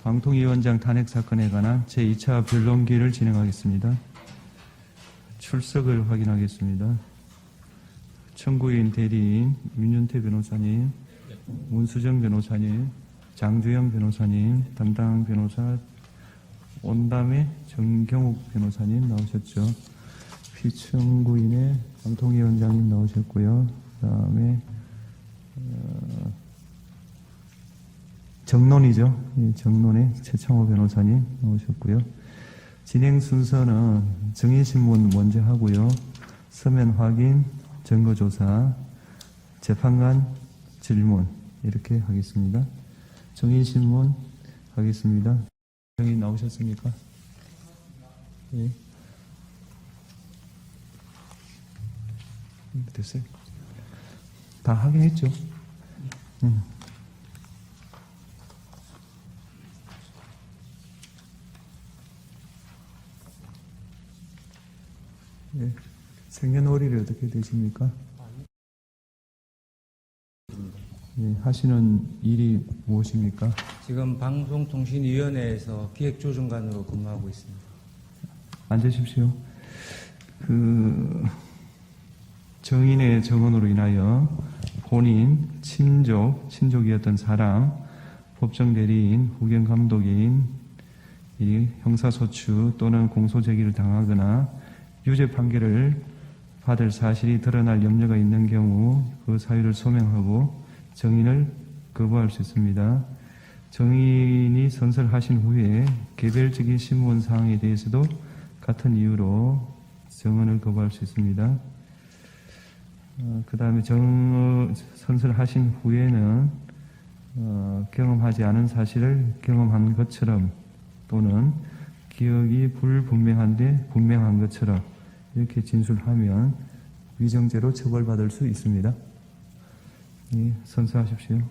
방통위원장 탄핵 사건에 관한 제2차 변론기를 진행하겠습니다. 출석을 확인하겠습니다. 청구인 대리인 윤윤태 변호사님, 문수정 변호사님, 장주영 변호사님, 담당 변호사 온담의 정경욱 변호사님 나오셨죠. 피청구인의 방통위원장님 나오셨고요. 그 다음에 정론이죠. 정론의 최창호 변호사님 나오셨고요. 진행 순서는 증인신문 먼저 하고요. 서면 확인, 증거조사, 재판관 질문 이렇게 하겠습니다. 증인신문 하겠습니다. 증인 나오셨습니까? 예. 됐어요? 다 하긴 했죠. 예. 생년월일이 어떻게 되십니까? 예. 하시는 일이 무엇입니까? 지금 방송통신위원회에서 기획조정관으로 근무하고 있습니다. 앉으십시오. 정인의 정언으로 인하여 본인, 친족이었던 사람, 법정 대리인, 후견 감독인, 이 형사소추 또는 공소제기를 당하거나 유죄 판결을 받을 사실이 드러날 염려가 있는 경우 그 사유를 소명하고 정인을 거부할 수 있습니다. 정인이 선설하신 후에 개별적인 신문 사항에 대해서도 같은 이유로 정언을 거부할 수 있습니다. 그 다음에 선설하신 후에는 경험하지 않은 사실을 경험한 것처럼 또는 기억이 불분명한데 분명한 것처럼 이렇게 진술하면 위정죄로 처벌받을 수 있습니다. 예, 선서하십시오.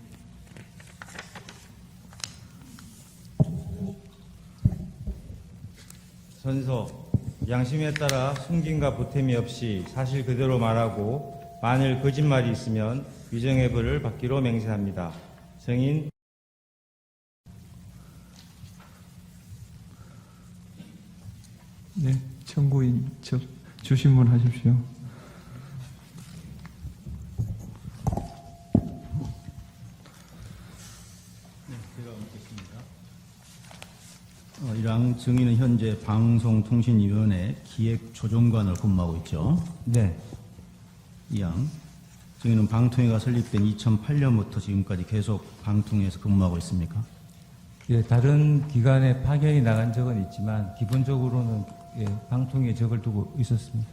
선서, 양심에 따라 숨김과 보탬이 없이 사실 그대로 말하고 만일 거짓말이 있으면 위정의 벌을 받기로 맹세합니다. 정인 네, 청구인 주신문 하십시오. 제가 묻겠습니다. 이랑 증인은 현재 방송통신위원회 기획조정관을 근무하고 있죠. 네, 이양 증인은 방통위가 설립된 2008년부터 지금까지 계속 방통위에서 근무하고 있습니까? 예, 다른 기관에 파견이 나간 적은 있지만 기본적으로는 방통위에 적을 두고 있었습니다.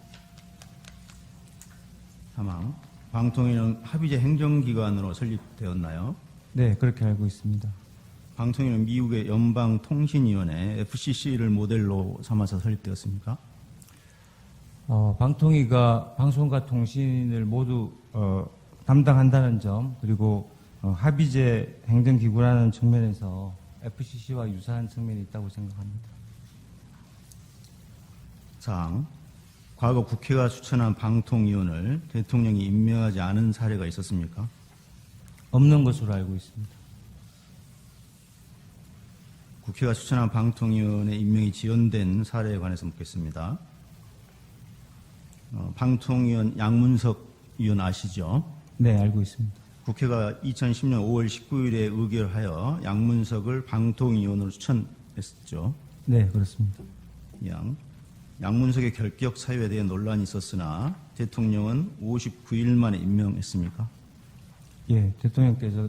사망. 방통위는 합의제 행정기관으로 설립되었나요? 네, 그렇게 알고 있습니다. 방통위는 미국의 연방통신위원회 FCC를 모델로 삼아서 설립되었습니까? 방통위가 방송과 통신을 모두 담당한다는 점 그리고 합의제 행정기구라는 측면에서 FCC와 유사한 측면이 있다고 생각합니다. 사항. 과거 국회가 추천한 방통위원을 대통령이 임명하지 않은 사례가 있었습니까? 없는 것으로 알고 있습니다. 국회가 추천한 방통위원의 임명이 지연된 사례에 관해서 묻겠습니다. 방통위원 양문석 위원 아시죠? 네, 알고 있습니다. 국회가 2010년 5월 19일에 의결하여 양문석을 방통위원으로 추천했죠. 네, 그렇습니다. 양문석의 결격 사유에 대해 논란이 있었으나 대통령은 59일 만에 임명했습니까? 예,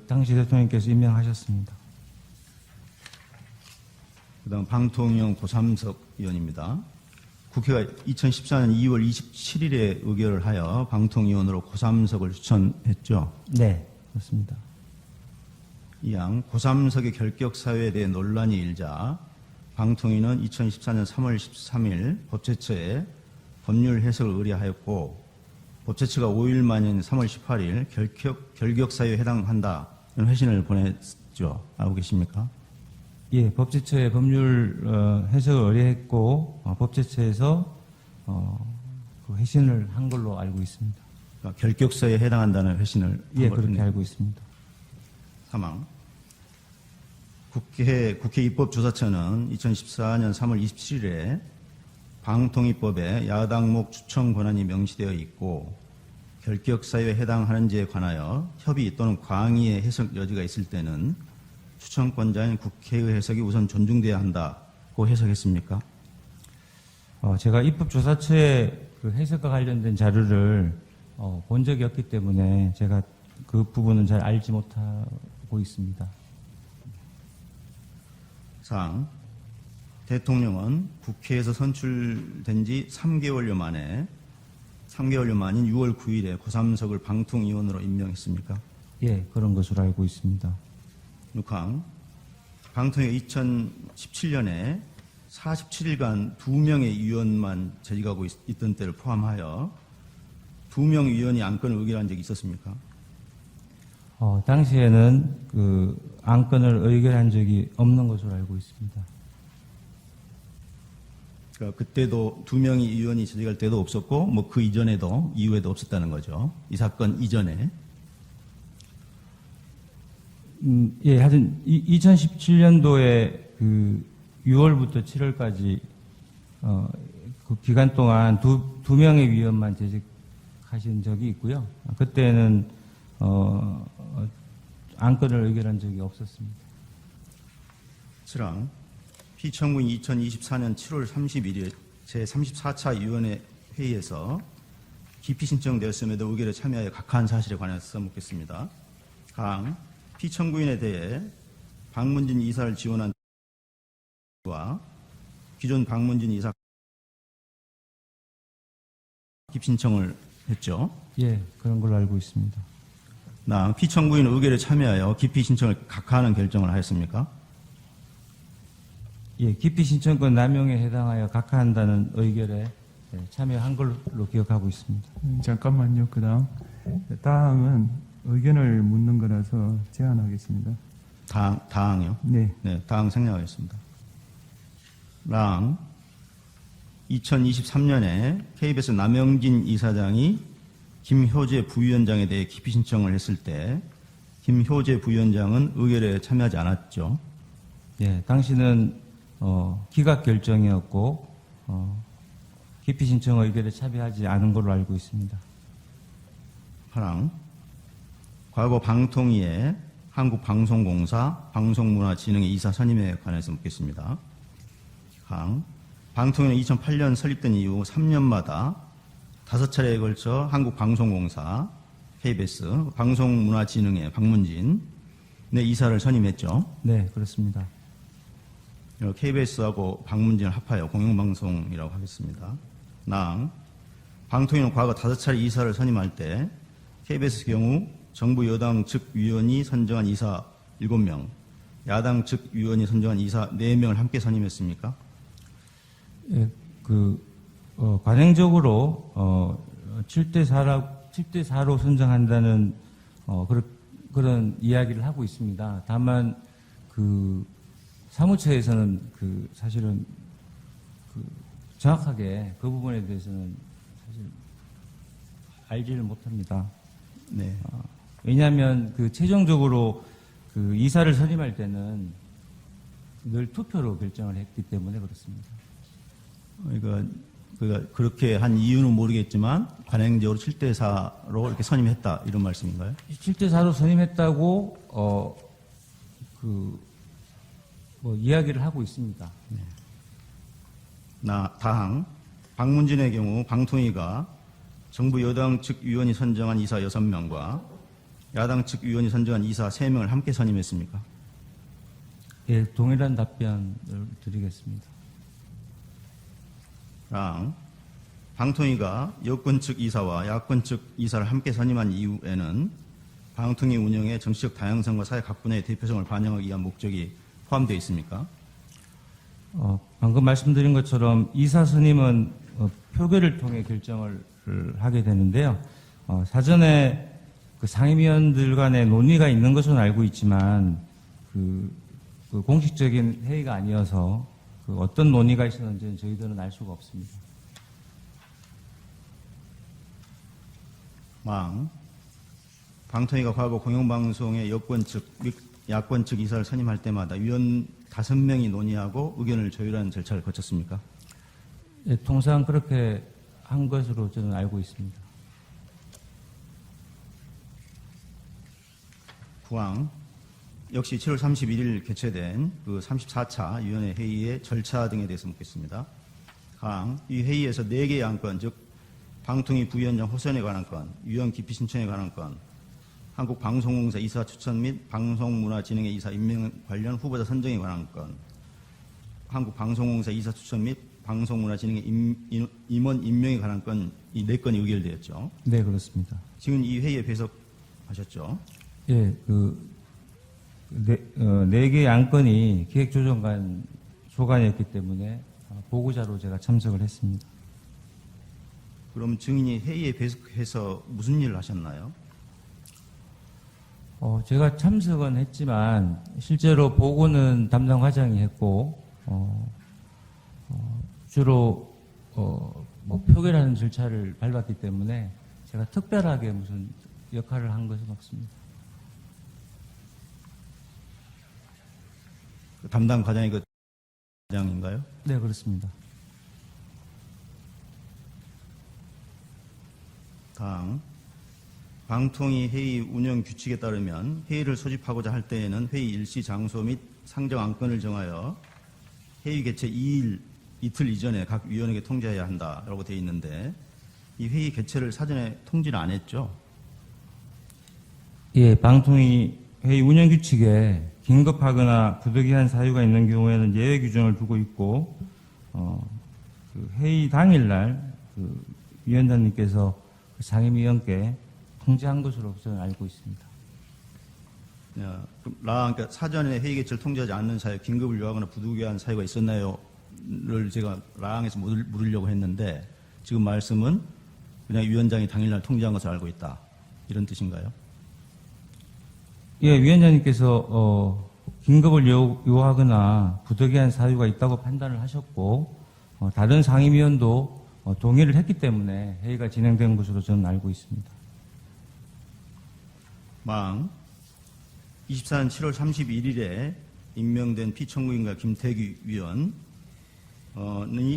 당시 대통령께서 임명하셨습니다. 그다음 방통위원 고삼석 위원입니다. 국회가 2014년 2월 27일에 의결을 하여 방통위원으로 고삼석을 추천했죠. 네, 그렇습니다. 이양 고삼석의 결격 사유에 대해 논란이 일자 방통위는 2014년 3월 13일 법제처에 법률 해석을 의뢰하였고 법제처가 5일 만인 3월 18일 결격 사유에 해당한다는 회신을 보냈죠. 알고 계십니까? 예, 법제처에 법률 해석을 의뢰했고 법제처에서 그 회신을 한 걸로 알고 있습니다. 그러니까 결격 사유에 해당한다는 회신을 예, 그렇게 알고 있습니다. 사망. 국회 입법조사처는 2014년 3월 27일에 방통위법에 야당목 추천 권한이 명시되어 있고 결격사유에 해당하는지에 관하여 협의 또는 광의의 해석 여지가 있을 때는 추천권자인 국회의 해석이 우선 존중돼야 한다고 해석했습니까? 제가 입법조사처의 그 해석과 관련된 자료를 본 적이 없기 때문에 제가 그 부분은 잘 알지 못하고 있습니다. 상, 대통령은 국회에서 선출된 지 3개월여 만인 6월 9일에 고3석을 방통위원으로 임명했습니까? 예, 그런 것으로 알고 있습니다. 6항, 방통위가 2017년에 47일간 2명의 위원만 재직하고 있던 때를 포함하여 2명 위원이 안건을 의결한 적이 있었습니까? 당시에는 그 안건을 의결한 적이 없는 것으로 알고 있습니다. 그러니까 그때도 2명의 위원이 재직할 때도 없었고, 뭐 그 이전에도, 이후에도 없었다는 거죠. 이 사건 이전에. 예, 하여튼 2017년도에 그 6월부터 7월까지 그 기간 동안 두 명의 위원만 재직하신 적이 있고요. 그때는 안건을 의결한 적이 없었습니다. 7항, 피청구인 2024년 7월 31일 제34차 위원회 회의에서 기피 신청되었음에도 의결에 참여하여 각하한 사실에 관해서 묻겠습니다. 강, 피청구인에 대해 박문진 이사를 지원한 와 기존 박문진 이사 기피 신청을 했죠. 예, 그런 걸로 알고 있습니다. 나 피청구인 의결에 참여하여 기피 신청을 각하하는 결정을 하였습니까? 예, 기피 신청권 남용에 해당하여 각하한다는 의결에 참여한 걸로 기억하고 있습니다. 잠깐만요. 그다음 다음은 의견을 묻는 거라서 제안하겠습니다. 다항이요? 네. 네, 다항 생략하겠습니다. 랑 2023년에 KBS 남영진 이사장이 김효재 부위원장에 대해 기피 신청을 했을 때 김효재 부위원장은 의결에 참여하지 않았죠. 예, 당시는 기각 결정이었고 기피 신청 의결에 참여하지 않은 걸로 알고 있습니다. 하랑 과거 방통위의 한국방송공사 방송문화진흥의 이사 선임에 관해서 묻겠습니다. 강 방통위는 2008년 설립된 이후 3년마다 5차례에 걸쳐 한국방송공사 KBS 방송문화진흥의 박문진 이사를 선임했죠. 네, 그렇습니다. KBS하고 방문진을 합하여 공영방송이라고 하겠습니다. 낭, 방통위는 과거 5차례 이사를 선임할 때 KBS 경우 정부 여당 측 위원이 선정한 이사 7명, 야당 측 위원이 선정한 이사 4명을 함께 선임했습니까? 예, 관행적으로 7대4로 선정한다는 그런 이야기를 하고 있습니다. 다만 사무처에서는 사실은 정확하게 그 부분에 대해서는 사실 알지를 못합니다. 네. 왜냐하면 최종적으로 이사를 선임할 때는 늘 투표로 결정을 했기 때문에 그렇습니다. 그러니까 그렇게 한 이유는 모르겠지만 관행적으로 7대4로 이렇게 선임했다 이런 말씀인가요? 7대4로 선임했다고 이야기를 하고 있습니다. 네. 다항 박문진의 경우 방통위가 정부 여당 측 위원이 선정한 이사 6명과 야당 측 위원이 선정한 이사 3명을 함께 선임했습니까? 예, 동일한 답변을 드리겠습니다. 랑 방통위가 여권 측 이사와 야권 측 이사를 함께 선임한 이후에는 방통위 운영의 정치적 다양성과 사회 각분의 대표성을 반영하기 위한 목적이 포함되어 있습니까? 방금 말씀드린 것처럼 이사 선임은 표결을 통해 결정을 하게 되는데요. 사전에 상임위원들 간의 논의가 있는 것은 알고 있지만 공식적인 회의가 아니어서 어떤 논의가 있었는지는 저희들은 알 수가 없습니다. 방통위가 과거 공영방송의 여권 측 및 야권 측 이사를 선임할 때마다 위원 5명이 논의하고 의견을 조율하는 절차를 거쳤습니까? 예, 통상 그렇게 한 것으로 저는 알고 있습니다. 구항 역시 7월 31일 개최된 그 34차 위원회 회의의 절차 등에 대해서 묻겠습니다. 강, 이 회의에서 4개의 안건, 즉 방통위 부위원장 호선에 관한 건, 위원 기피 신청에 관한 건, 한국방송공사 이사 추천 및 방송문화진흥회 이사 임명 관련 후보자 선정에 관한 건, 한국방송공사 이사 추천 및 방송문화진흥회 임원 임명에 관한 건, 이 4건이 의결되었죠. 네, 그렇습니다. 지금 이 회의에 배석하셨죠. 예, 네 개의 안건이 기획조정관 소관이었기 때문에 보고자로 제가 참석을 했습니다. 그럼 증인이 회의에 배석해서 무슨 일을 하셨나요? 제가 참석은 했지만 실제로 보고는 담당 과장이 했고 주로 뭐 표결하는 절차를 밟았기 때문에 제가 특별하게 무슨 역할을 한 것은 없습니다. 그 담당 과장이 그 과장인가요? 네, 그렇습니다. 다음 방통위 회의 운영 규칙에 따르면 회의를 소집하고자 할 때에는 회의 일시 장소 및 상정 안건을 정하여 회의 개최 이틀 이전에 각 위원에게 통지해야 한다라고 되어 있는데 이 회의 개최를 사전에 통지를 안 했죠? 예, 방통위 회의 운영 규칙에 긴급하거나 부득이한 사유가 있는 경우에는 예외 규정을 두고 있고, 그 회의 당일날 그 위원장님께서 그 상임위원께 통지한 것으로 저는 알고 있습니다. 그러니까 사전에 회의 개최를 통지하지 않는 사유, 긴급을 요하거나 부득이한 사유가 있었나요?를 제가 라항에서 물으려고 했는데 지금 말씀은 그냥 위원장이 당일날 통지한 것을 알고 있다 이런 뜻인가요? 예, 위원장님께서 긴급을 요하거나 부득이한 사유가 있다고 판단을 하셨고 다른 상임위원도 동의를 했기 때문에 회의가 진행된 것으로 저는 알고 있습니다. 망 24년 7월 31일에 임명된 피청구인과 김태규 위원이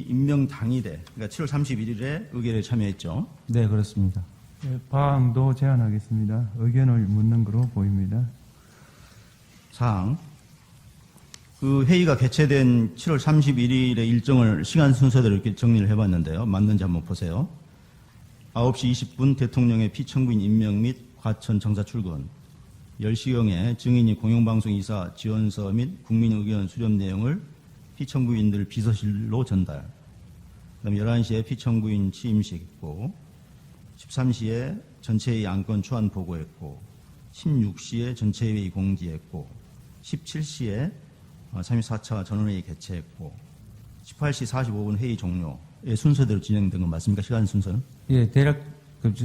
임명 당일에 그러니까 7월 31일에 의결에 참여했죠. 네, 그렇습니다. 네, 파항도 제안하겠습니다. 의견을 묻는 것으로 보입니다. 사항 그 회의가 개최된 7월 31일의 일정을 시간 순서대로 이렇게 정리를 해봤는데요. 맞는지 한번 보세요. 9시 20분 대통령의 피청구인 임명 및 과천 정사 출근 10시경에 증인이 공영방송 이사 지원서 및 국민 의견 수렴 내용을 피청구인들 비서실로 전달. 그다음 11시에 피청구인 취임식 있고 13시에 전체회의 안건 초안 보고했고 16시에 전체회의 공지했고 17시에 34차 전원회의 개최했고 18시 45분 회의 종료의 순서대로 진행된 건 맞습니까? 시간 순서는? 예, 대략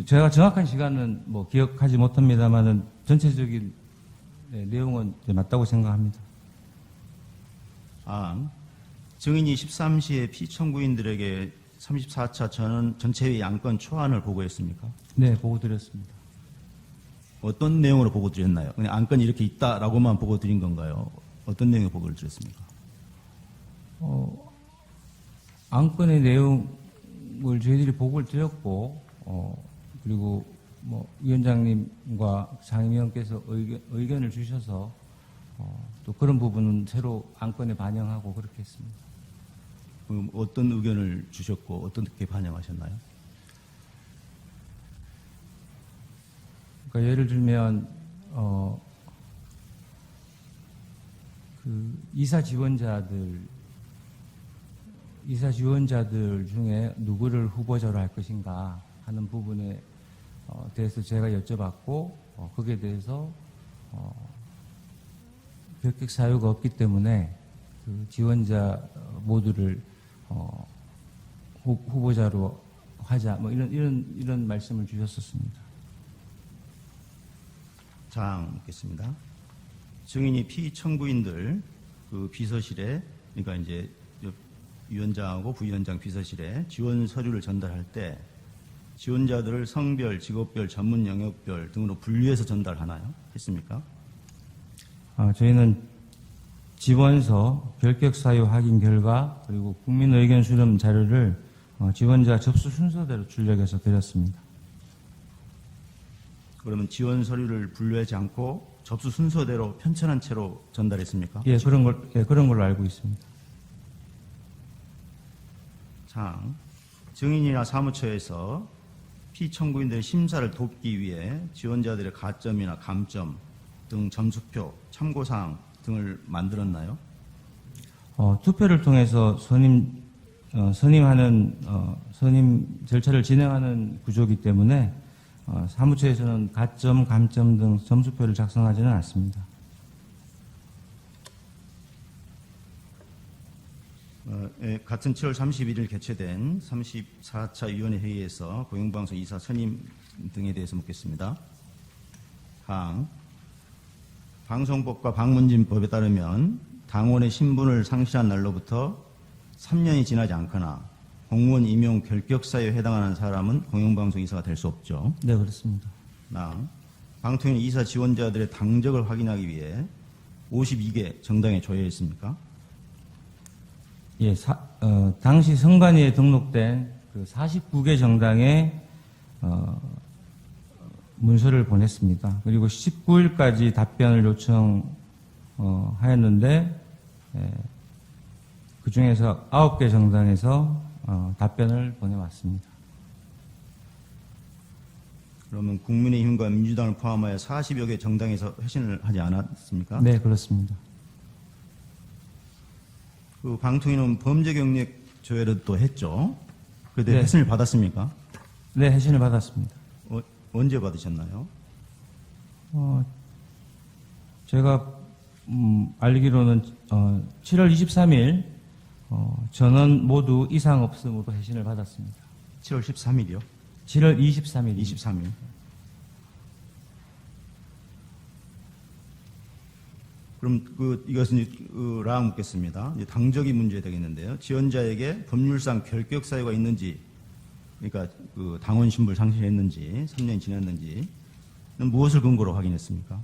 제가 정확한 시간은 뭐 기억하지 못합니다만은 전체적인 내용은 맞다고 생각합니다. 증인이 13시에 피청구인들에게 34차 전체회의 안건 초안을 보고했습니까? 네, 보고 드렸습니다. 어떤 내용으로 보고 드렸나요? 그냥 안건이 이렇게 있다라고만 보고 드린 건가요? 어떤 내용의 보고를 드렸습니까? 안건의 내용을 저희들이 보고를 드렸고, 그리고 뭐 위원장님과 상임위원께서 의견을 주셔서 또 그런 부분은 새로 안건에 반영하고 그렇게 했습니다. 그럼 어떤 의견을 주셨고 어떻게 반영하셨나요? 그러니까 예를 들면 그 이사 지원자들 중에 누구를 후보자로 할 것인가 하는 부분에 대해서 제가 여쭤봤고 거기에 대해서 결격 사유가 없기 때문에 그 지원자 모두를 후보자로 하자 뭐 이런 말씀을 주셨었습니다. 장 묻겠습니다. 증인이 피청구인들 그 비서실에 그러니까 이제 위원장하고 부위원장 비서실에 지원 서류를 전달할 때 지원자들을 성별, 직업별, 전문 영역별 등으로 분류해서 전달하나요? 했습니까? 저희는 지원서, 결격 사유 확인 결과, 그리고 국민 의견 수렴 자료를 지원자 접수 순서대로 출력해서 드렸습니다. 그러면 지원 서류를 분류하지 않고 접수 순서대로 편찬한 채로 전달했습니까? 예, 그런 걸로 알고 있습니다. 장, 증인이나 사무처에서 피청구인들의 심사를 돕기 위해 지원자들의 가점이나 감점 등 점수표, 참고사항 등을 만들었나요? 투표를 통해서 선임 절차를 진행하는 구조이기 때문에 사무처에서는 가점, 감점 등 점수표를 작성하지는 않습니다. 같은 7월 31일 개최된 34차 위원회 회의에서 공영방송 이사 선임 등에 대해서 묻겠습니다. 강, 방송법과 방문진법에 따르면 당원의 신분을 상실한 날로부터 3년이 지나지 않거나 공무원 임용 결격사유에 해당하는 사람은 공영방송 이사가 될 수 없죠. 네, 그렇습니다. 방통위는 이사 지원자들의 당적을 확인하기 위해 52개 정당에 조회했습니까? 예, 당시 선관위에 등록된 그 49개 정당에 문서를 보냈습니다. 그리고 19일까지 답변을 요청하였는데 그 중에서 9개 정당에서 답변을 보내왔습니다. 그러면 국민의힘과 민주당을 포함하여 40여 개 정당에서 회신을 하지 않았습니까? 네, 그렇습니다. 그 방통위는 범죄 경력 조회를 또 했죠. 그때 네. 회신을 받았습니까? 네, 회신을 받았습니다. 언제 받으셨나요? 제가 알기로는 7월 23일 전원 모두 이상 없음으로 회신을 받았습니다. 7월 13일이요? 7월 23일. 23일. 그럼 이것은 라항 묻겠습니다. 이제 당적이 문제 되겠는데요. 지원자에게 법률상 결격 사유가 있는지, 그러니까 그 당원 신분을 상실했는지, 3년이 지났는지, 무엇을 근거로 확인했습니까?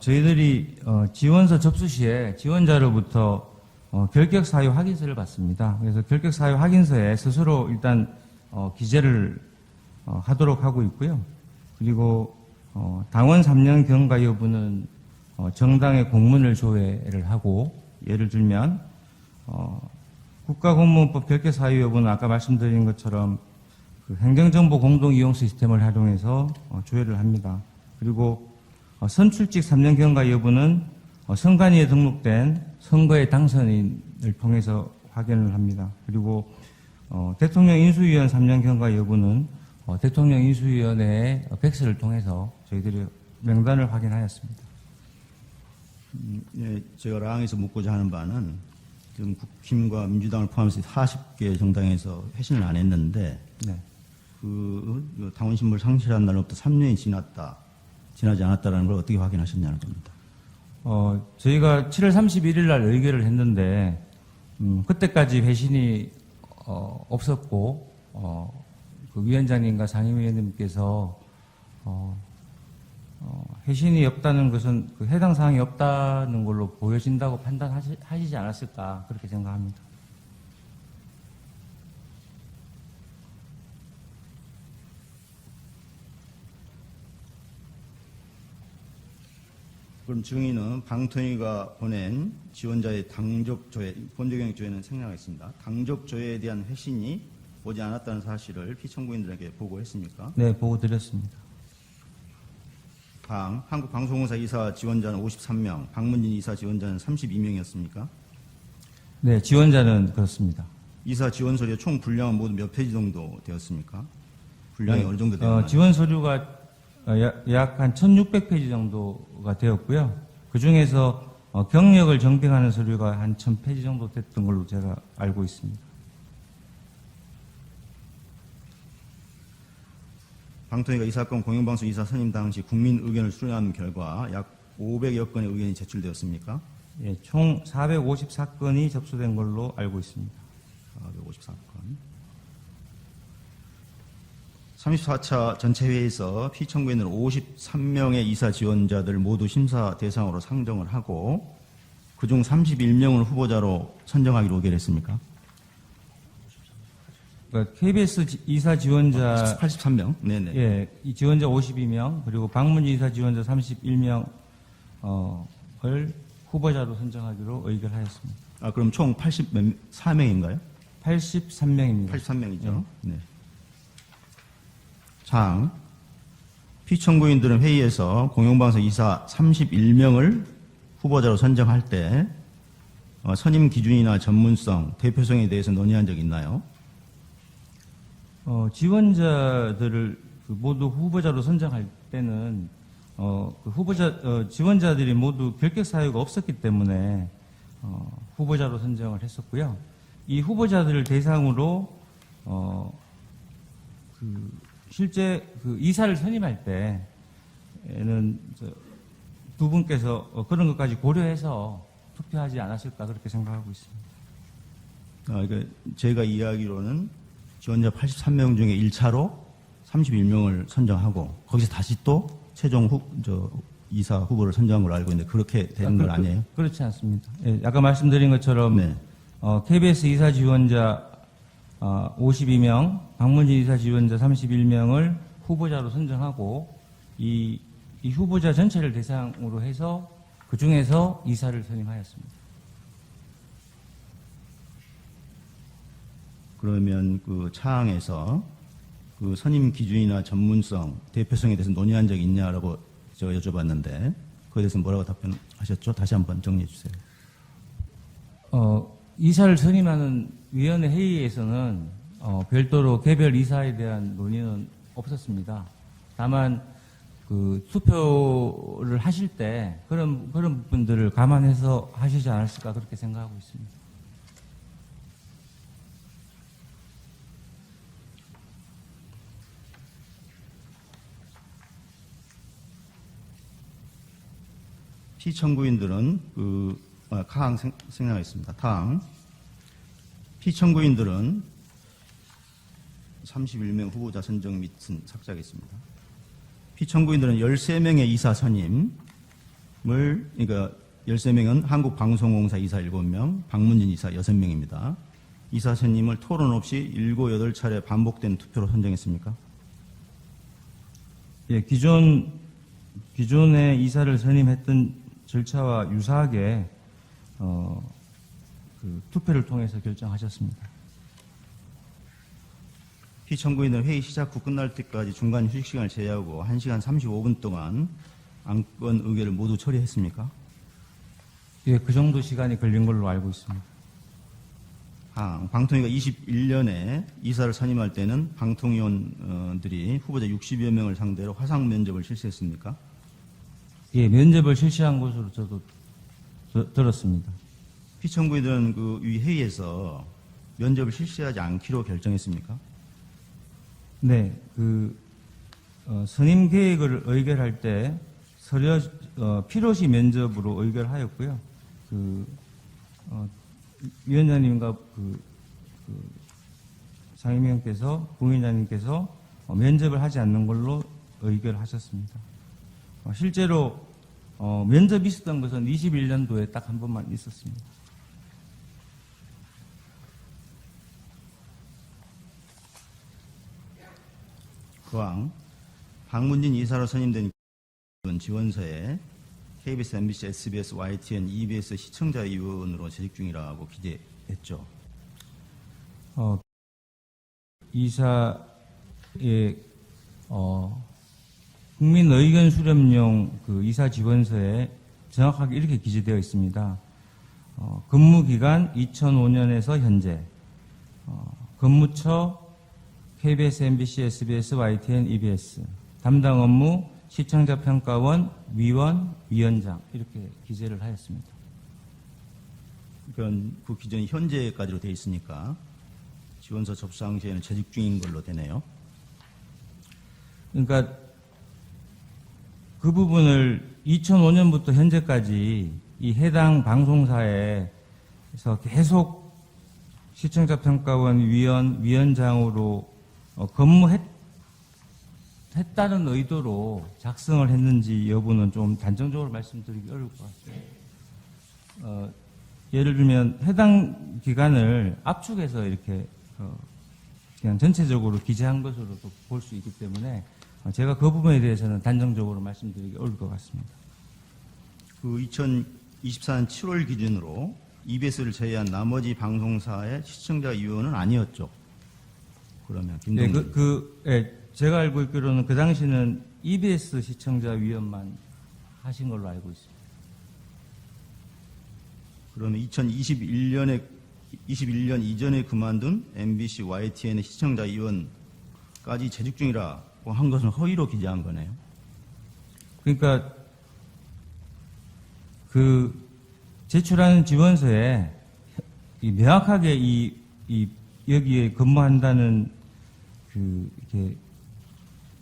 저희들이 지원서 접수 시에 지원자로부터 결격 사유 확인서를 받습니다. 그래서 결격 사유 확인서에 스스로 일단 기재를 하도록 하고 있고요. 그리고 당원 3년 경과 여부는 정당의 공문을 조회를 하고, 예를 들면 국가공무원법 결격 사유 여부는 아까 말씀드린 것처럼 그 행정정보 공동 이용 시스템을 활용해서 조회를 합니다. 그리고 선출직 3년 경과 여부는 선관위에 등록된 선거의 당선인을 통해서 확인을 합니다. 그리고 대통령 인수위원 3년 경과 여부는 대통령 인수위원회의 팩스를 통해서 저희들이 명단을 확인하였습니다. 예, 제가 라항에서 묻고자 하는 바는 지금 국힘과 민주당을 포함해서 40개 정당에서 회신을 안 했는데 네. 그 당원 신분을 상실한 날로부터 3년이 지나지 않았다는 걸 어떻게 확인하셨냐는 겁니다. 저희가 7월 31일 날 의결을 했는데 그때까지 회신이 없었고 그 위원장님과 상임위원님께서 회신이 없다는 것은 그 해당 사항이 없다는 걸로 보여진다고 판단하시지 않았을까 그렇게 생각합니다. 그럼 증인은 방통위가 보낸 지원자의 당적 조회, 범죄 경력 조회는 생략하겠습니다. 당적 조회에 대한 회신이 오지 않았다는 사실을 피청구인들에게 보고했습니까? 네, 보고 드렸습니다. 한국방송공사 이사 지원자는 53명, 박문진 이사 지원자는 32명이었습니까? 네, 지원자는 그렇습니다. 이사 지원 서류의 총 분량은 모두 몇 페이지 정도 되었습니까? 분량이 네, 어느 정도 되었나요? 지원 서류가 약 한 1,600페이지 정도가 되었고요. 그 중에서 경력을 정빙하는 서류가 한 1,000페이지 정도 됐던 걸로 제가 알고 있습니다. 방통위가 이 사건 공영방송 이사 선임 당시 국민 의견을 수렴한 결과 약 500여 건의 의견이 제출되었습니까? 예, 총 454건이 접수된 걸로 알고 있습니다. 454건. 34차 전체 회의에서 피청구인을 53명의 이사 지원자들 모두 심사 대상으로 상정을 하고 그중 31명을 후보자로 선정하기로 의결했습니까? 그러니까 KBS 이사 지원자 83명. 네네. 예, 이 지원자 52명 그리고 방문지 이사 지원자 31명을 후보자로 선정하기로 의결하였습니다. 아, 그럼 총 84명인가요? 83명입니다. 83명이죠. 네. 장, 피청구인들은 회의에서 공영방송 이사 31명을 후보자로 선정할 때 선임 기준이나 전문성, 대표성에 대해서 논의한 적 있나요? 지원자들을 모두 후보자로 선정할 때는 지원자들이 모두 결격 사유가 없었기 때문에 후보자로 선정을 했었고요. 이 후보자들을 대상으로 실제 이사를 선임할 때에는 두 분께서 그런 것까지 고려해서 투표하지 않았을까 그렇게 생각하고 있습니다. 그러니까 제가 이해하기로는 지원자 83명 중에 1차로 31명을 선정하고 거기서 다시 또 최종 이사 후보를 선정한 걸로 알고 있는데 그렇게 되는 건 아니에요? 그렇지 않습니다. 예, 아까 말씀드린 것처럼 네. KBS 이사 지원자 52명, 방문지 이사 지원자 31명을 후보자로 선정하고 이 후보자 전체를 대상으로 해서 그 중에서 이사를 선임하였습니다. 그러면 그 차항에서 그 선임 기준이나 전문성, 대표성에 대해서 논의한 적이 있냐라고 제가 여쭤봤는데 그에 대해서 뭐라고 답변하셨죠? 다시 한번 정리해 주세요. 이사를 선임하는 위원회 회의에서는 별도로 개별 이사에 대한 논의는 없었습니다. 다만 그 투표를 하실 때 그런 부분들을 감안해서 하시지 않았을까 그렇게 생각하고 있습니다. 피청구인들은 가항 생략하겠습니다. 다음 피청구인들은 31명 후보자 선정 및은 삭제하겠습니다. 피청구인들은 13명의 이사 선임을 그러니까 13명은 한국방송공사 이사 7명, 방문진 이사 6명입니다. 이사 선임을 토론 없이 7, 8차례 반복된 투표로 선정했습니까? 예, 기존의 이사를 선임했던 절차와 유사하게 투표를 통해서 결정하셨습니다. 피청구인은 회의 시작 후 끝날 때까지 중간 휴식 시간을 제외하고 1시간 35분 동안 안건 의결을 모두 처리했습니까? 예, 그 정도 시간이 걸린 걸로 알고 있습니다. 방통위가 21년에 이사를 선임할 때는 방통위원들이 후보자 60여 명을 상대로 화상 면접을 실시했습니까? 예, 면접을 실시한 것으로 저도 들었습니다. 피청구인들은 이 회의에서 면접을 실시하지 않기로 결정했습니까? 네, 선임 계획을 의결할 때 필요시 면접으로 의결하였고요. 위원장님과 상임위원께서 부위원장님께서 면접을 하지 않는 걸로 의결하셨습니다. 실제로 면접이 있었던 것은 21년도에 딱 한 번만 있었습니다. 그왕 방문진 이사로 선임된 지원서에 KBS, MBC, SBS, YTN, EBS 시청자 위원으로 재직 중이라고 기재했죠. 이사의 국민 의견 수렴용 이사 지원서에 정확하게 이렇게 기재되어 있습니다. 근무 기간 2005년에서 현재, 근무처 KBS, MBC, SBS, YTN, EBS, 담당 업무 시청자 평가원, 위원, 위원장 이렇게 기재를 하였습니다. 그런 그 기준이 현재까지로 되어 있으니까 지원서 접수한 시에는 재직 중인 걸로 되네요. 그러니까 그 부분을 2005년부터 현재까지 이 해당 방송사에서 계속 시청자 평가원 위원장으로 했다는 의도로 작성을 했는지 여부는 좀 단정적으로 말씀드리기 어려울 것 같습니다. 예를 들면 해당 기간을 압축해서 이렇게 그냥 전체적으로 기재한 것으로도 볼 수 있기 때문에 제가 그 부분에 대해서는 단정적으로 말씀드리기 어려울 것 같습니다. 그 2024년 7월 기준으로 EBS를 제외한 나머지 방송사의 시청자 위원은 아니었죠. 그러면 네, 김동준. 제가 알고 있기로는 그 당시는 EBS 시청자 위원만 하신 걸로 알고 있습니다. 그러면 2021년 이전에 그만둔 MBC YTN의 시청자 위원까지 재직 중이라고 한 것은 허위로 기재한 거네요. 그러니까 그 제출하는 지원서에 명확하게 이 여기에 근무한다는 이렇게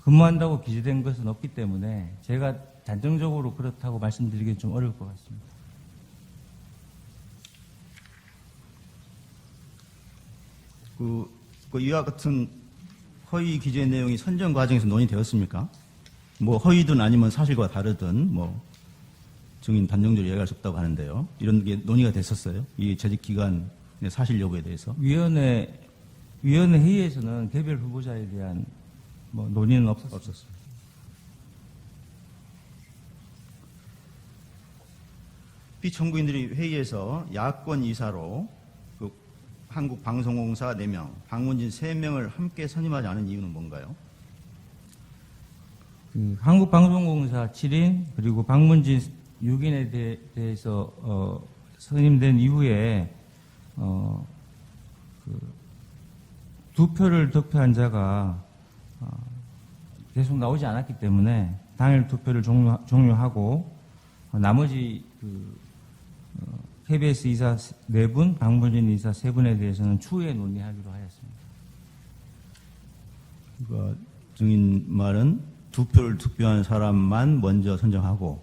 근무한다고 기재된 것은 없기 때문에 제가 단정적으로 그렇다고 말씀드리기 좀 어려울 것 같습니다. 이와 같은 허위 기재 내용이 선정 과정에서 논의되었습니까? 뭐 허위든 아니면 사실과 다르든 뭐 증인 단정적으로 이야기할 수 없다고 하는데요. 이런 게 논의가 됐었어요. 이 재직 기간의 사실 여부에 대해서. 위원회 회의에서는 개별 후보자에 대한 뭐 논의는 없었습니다. 피청구인들이 회의에서 야권 이사로 그 한국방송공사 4명, 박문진 3명을 함께 선임하지 않은 이유는 뭔가요? 그 한국방송공사 7인 그리고 박문진 6인에 대해서 선임된 이후에 두 표를 득표한 자가 계속 나오지 않았기 때문에 당일 투표를 종료하고 나머지 KBS 이사 4분, 박문진 이사 3분에 대해서는 추후에 논의하기로 하였습니다. 그러니까 증인 말은 2표를 득표한 사람만 먼저 선정하고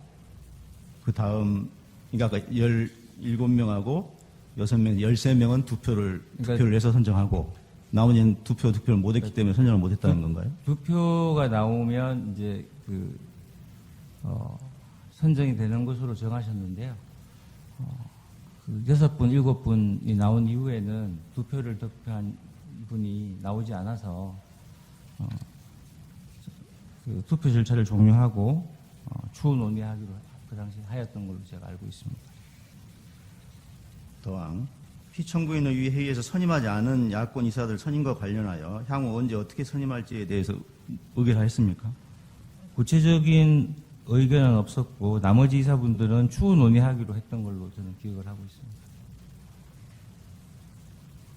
그 다음 그러니까 17명하고 6명, 13명은 투표를 해서 선정하고 나머지는 득표를 못했기 때문에 선정을 못했다는 건가요? 투표가 나오면 이제 선정이 되는 것으로 정하셨는데요. 6분, 7분이 나온 이후에는 투표를 득표한 분이 나오지 않아서 투표 절차를 종료하고 추후 논의하기로 그 당시 하였던 걸로 제가 알고 있습니다. 더왕 피청구인의 위 회의에서 선임하지 않은 야권 이사들 선임과 관련하여 향후 언제 어떻게 선임할지에 대해서 의결하였습니까? 구체적인 의견은 없었고 나머지 이사분들은 추후 논의하기로 했던 걸로 저는 기억을 하고 있습니다.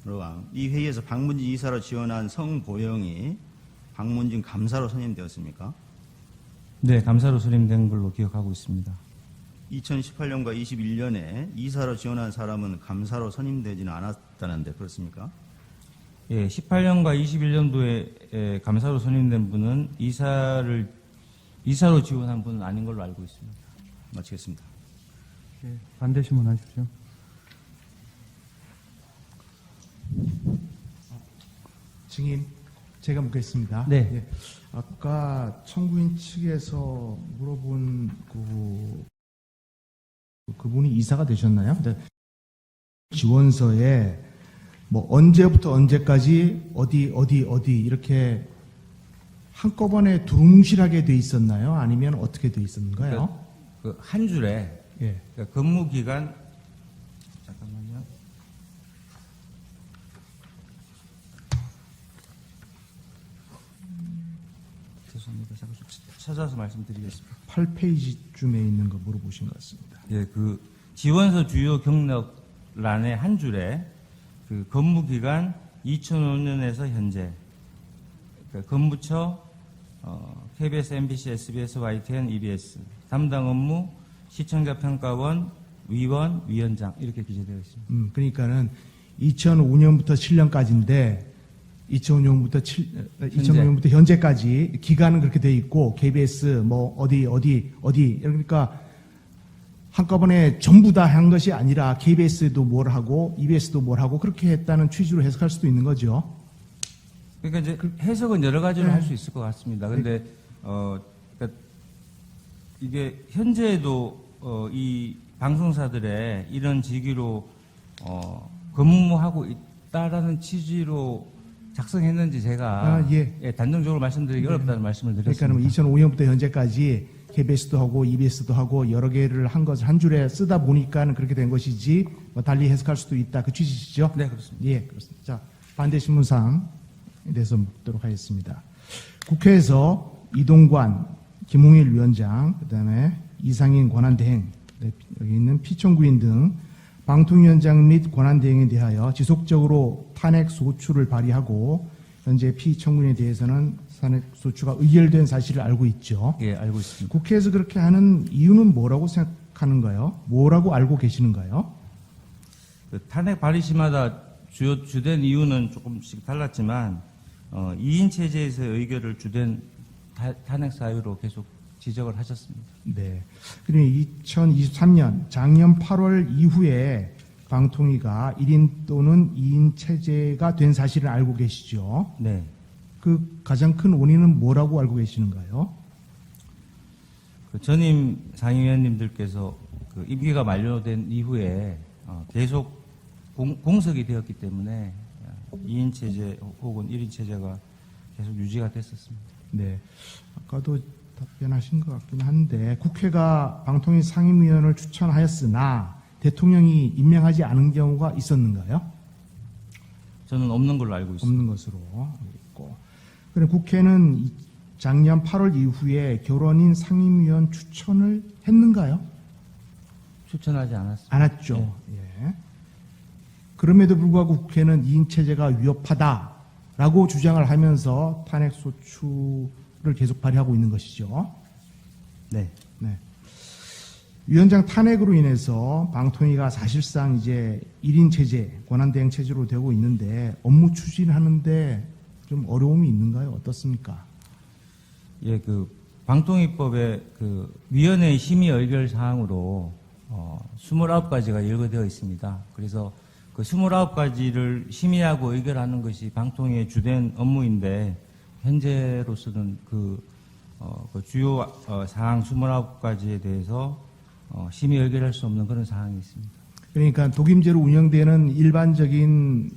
더왕 이 회의에서 박문진 이사로 지원한 성보영이 박문진 감사로 선임되었습니까? 네, 감사로 선임된 걸로 기억하고 있습니다. 2018년과 21년에 이사로 지원한 사람은 감사로 선임되지는 않았다는데 그렇습니까? 예, 18년과 21년도에 감사로 선임된 분은 이사로 지원한 분은 아닌 걸로 알고 있습니다. 마치겠습니다. 네, 반대 신문하십시오. 증인, 제가 묻겠습니다. 네. 예. 아까 청구인 측에서 물어본 그분이 이사가 되셨나요? 네. 지원서에 뭐 언제부터 언제까지 어디 이렇게 한꺼번에 두루뭉실하게 돼 있었나요? 아니면 어떻게 돼 있었는가요? 그 한 줄에 예. 그러니까 근무 기간 잠깐만요. 죄송합니다. 잠깐 좀 찾아서 말씀드리겠습니다. 8페이지쯤에 있는 거 물어보신 것 같습니다. 예, 그 지원서 주요 경력란의 한 줄에 그 근무 기간 2005년에서 현재 그러니까 근무처 KBS, MBC, SBS, YTN, EBS 담당 업무 시청자 평가원, 위원, 위원장 이렇게 기재되어 있습니다. 그러니까는 2005년부터 7년까지인데 2005년부터 현재까지 기간은 그렇게 돼 있고 KBS 뭐 어디 그러니까 한꺼번에 전부 다 한 것이 아니라 KBS도 뭘 하고 EBS도 뭘 하고 그렇게 했다는 취지로 해석할 수도 있는 거죠. 그러니까 이제 해석은 여러 가지로 할 수 있을 것 같습니다. 그런데 그러니까 이게 현재도 이 방송사들의 이런 직위로 근무하고 있다라는 취지로 작성했는지 제가 예. 단정적으로 말씀드리기 어렵다는 말씀을 드렸습니다. 그러니까 2005년부터 현재까지 KBS도 하고 EBS도 하고 여러 개를 한 것을 한 줄에 쓰다 보니까는 그렇게 된 것이지 뭐 달리 해석할 수도 있다 그 취지시죠? 네, 그렇습니다. 예, 그렇습니다. 자, 반대 신문상에 대해서 묻도록 하겠습니다. 국회에서 이동관, 김홍일 위원장, 그다음에 이상인 권한대행, 네, 여기 있는 피청구인 등 방통위원장 및 권한대행에 대하여 지속적으로 탄핵 소추를 발의하고 현재 피청구인에 대해서는 탄핵 소추가 의결된 사실을 알고 있죠. 예, 알고 있습니다. 국회에서 그렇게 하는 이유는 뭐라고 생각하는가요? 뭐라고 알고 계시는가요? 그 탄핵 발의시마다 주된 이유는 조금씩 달랐지만 2인 체제에서의 의결을 주된 탄핵 사유로 계속 지적을 하셨습니다. 네. 그리고 2023년 작년 8월 이후에 방통위가 1인 또는 2인 체제가 된 사실을 알고 계시죠. 네. 그 가장 큰 원인은 뭐라고 알고 계시는가요? 그 전임 상임위원님들께서 그 임기가 만료된 이후에 계속 공석이 되었기 때문에 2인 체제 혹은 1인 체제가 계속 유지가 됐었습니다. 네. 아까도 답변하신 것 같긴 한데 국회가 방통위 상임위원을 추천하였으나 대통령이 임명하지 않은 경우가 있었는가요? 저는 없는 걸로 알고 있습니다. 없는 것으로 알고 있고. 그럼 국회는 작년 8월 이후에 결혼인 상임위원 추천을 했는가요? 추천하지 않았습니다. 않았죠. 예. 그럼에도 불구하고 국회는 2인 체제가 위협하다라고 주장을 하면서 탄핵 소추를 계속 발의하고 있는 것이죠. 네. 네. 위원장 탄핵으로 인해서 방통위가 사실상 이제 1인 체제, 권한대행 체제로 되고 있는데 업무 추진하는데 좀 어려움이 있는가요? 어떻습니까? 예, 그 방통위법의 그 위원회 심의 의결 사항으로 29가지가 열거되어 있습니다. 그래서 그 29가지를 심의하고 의결하는 것이 방통위의 주된 업무인데 현재로서는 그 주요 사항 29가지에 대해서 심의 의결할 수 없는 그런 사항이 있습니다. 그러니까 독임제로 운영되는 일반적인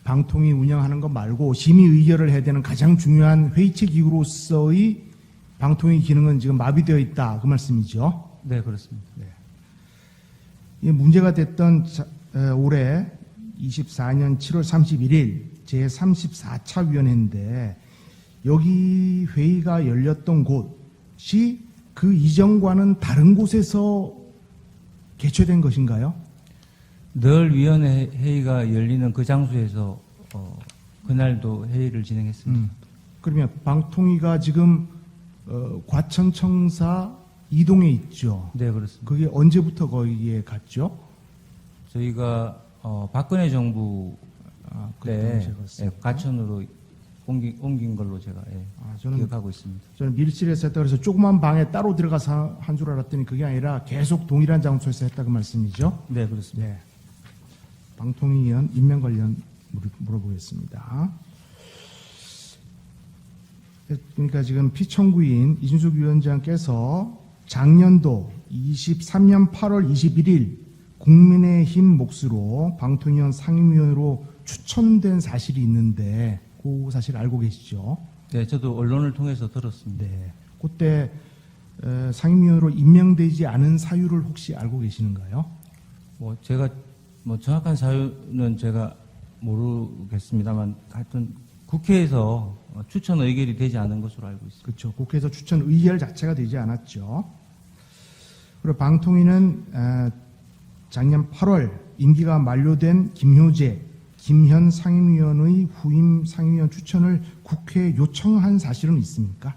방통위 운영하는 것 말고 심의 의결을 해야 되는 가장 중요한 회의체 기구로서의 방통위 기능은 지금 마비되어 있다 그 말씀이죠. 네, 그렇습니다. 이 문제가 됐던 올해 24년 7월 31일 제34차 위원회인데 여기 회의가 열렸던 곳이 그 이전과는 다른 곳에서 개최된 것인가요? 늘 위원회 회의가 열리는 그 장소에서 그날도 회의를 진행했습니다. 그러면 방통위가 지금 과천청사 이동에 있죠. 네, 그렇습니다. 그게 언제부터 거기에 갔죠? 저희가 박근혜 정부 그때 때 제가 예, 과천으로 옮긴 걸로 제가 저는 기억하고 있습니다. 저는 밀실에서 했다 그래서 조그만 방에 따로 들어가서 한 줄 알았더니 그게 아니라 계속 동일한 장소에서 했다 그 말씀이죠? 네, 그렇습니다. 네. 방통위원 임명 관련 물어보겠습니다. 그러니까 지금 피청구인 이준석 위원장께서 작년도 23년 8월 21일 국민의힘 몫으로 방통위원 상임위원으로 추천된 사실이 있는데 그 사실 알고 계시죠? 네, 저도 언론을 통해서 들었습니다. 네. 그때 상임위원으로 임명되지 않은 사유를 혹시 알고 계시는가요? 제가 정확한 사유는 제가 모르겠습니다만 하여튼 국회에서 추천 의결이 되지 않은 것으로 알고 있습니다. 그렇죠. 국회에서 추천 의결 자체가 되지 않았죠. 그리고 방통위는 작년 8월 임기가 만료된 김효재, 김현 상임위원의 후임 상임위원 추천을 국회에 요청한 사실은 있습니까?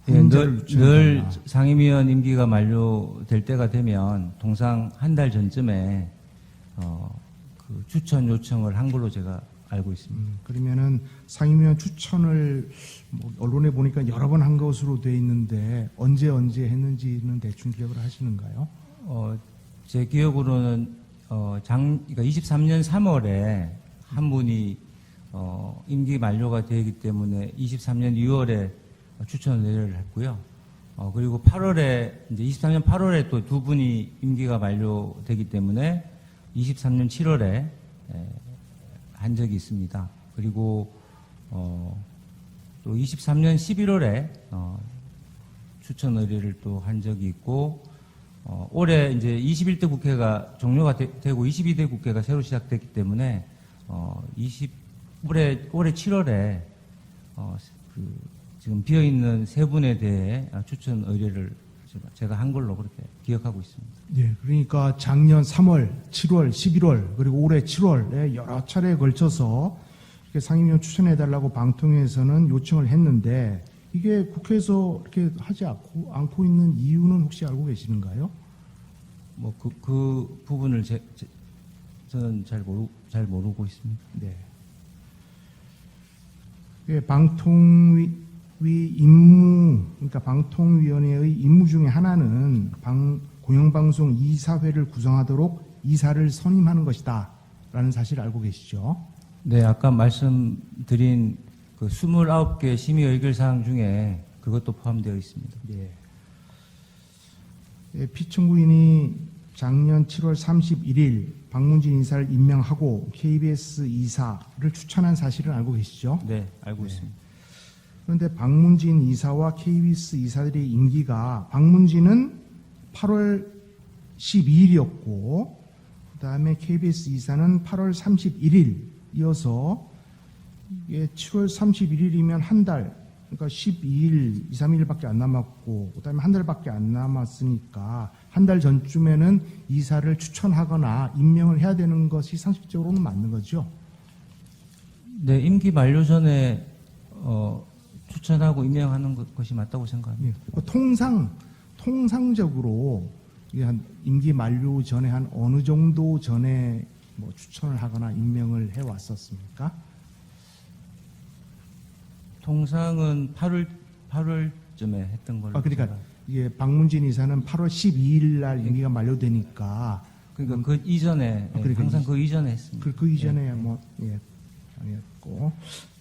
예, 후임자를 늘 요청했나? 상임위원 임기가 만료될 때가 되면 통상 한 달 전쯤에 그 추천 요청을 한 걸로 제가 알고 있습니다. 그러면은 상임위원 추천을 언론에 보니까 여러 번 한 것으로 돼 있는데 언제 했는지는 대충 기억을 하시는가요? 제 기억으로는 그러니까 23년 3월에 한 분이 임기 만료가 되기 때문에 23년 2월에 추천 의뢰를 했고요. 그리고 8월에 이제 23년 8월에 또 두 분이 임기가 만료되기 때문에 23년 7월에 한 적이 있습니다. 그리고 또 23년 11월에 추천 의뢰를 또 한 적이 있고 올해 이제 21대 국회가 종료가 되고 22대 국회가 새로 시작됐기 때문에 올해 7월에 지금 비어 있는 세 분에 대해 추천 의뢰를 제가 한 걸로 그렇게 기억하고 있습니다. 예, 그러니까 작년 3월, 7월, 11월 그리고 올해 7월에 여러 차례에 걸쳐서 이렇게 상임위원 추천해달라고 방통위에서는 요청을 했는데 이게 국회에서 이렇게 하지 않고 있는 이유는 혹시 알고 계시는가요? 뭐 그 부분을 저는 잘 모르고 있습니다. 네. 예, 방통위 임무, 그러니까 방통위원회의 임무 중에 하나는 공영방송 이사회를 구성하도록 이사를 선임하는 것이다라는 사실을 알고 계시죠? 네, 아까 말씀드린 그 29개 심의 의결사항 중에 그것도 포함되어 있습니다. 예. 예, 피청구인이 작년 7월 31일 박문진 이사를 임명하고 KBS 이사를 추천한 사실을 알고 계시죠? 네, 알고 있습니다. 그런데 박문진 이사와 KBS 이사들의 임기가 박문진은 8월 12일이었고 그다음에 KBS 이사는 8월 31일이어서 이게 7월 31일이면 한 달, 그러니까 12일, 2, 3일밖에 안 남았고 그다음에 한 달밖에 안 남았으니까 한 달 전쯤에는 이사를 추천하거나 임명을 해야 되는 것이 상식적으로는 맞는 거죠. 네, 임기 만료 전에 추천하고 임명하는 것이 맞다고 생각합니다. 예. 통상적으로 이게 한 임기 만료 전에 한 어느 정도 전에 뭐 추천을 하거나 임명을 해 왔었습니까? 통상은 8월쯤에 했던 걸로. 그러니까 제가- 이게 박문진 이사는 8월 12일 날 임기가 만료되니까 그러니까 그 이전에 그러니까 항상 그 이전에 했습니다. 그 이전에 아니었고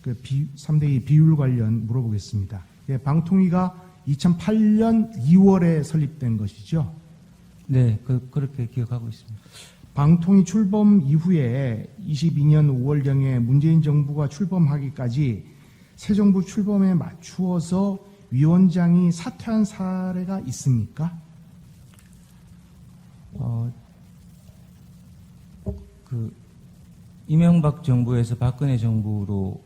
그 3대2 비율 관련 물어보겠습니다. 예, 방통위가 2008년 2월에 설립된 것이죠. 네, 그렇게 기억하고 있습니다. 방통위 출범 이후에 22년 5월경에 문재인 정부가 출범하기까지 새 정부 출범에 맞추어서 위원장이 사퇴한 사례가 있습니까? 이명박 정부에서 박근혜 정부로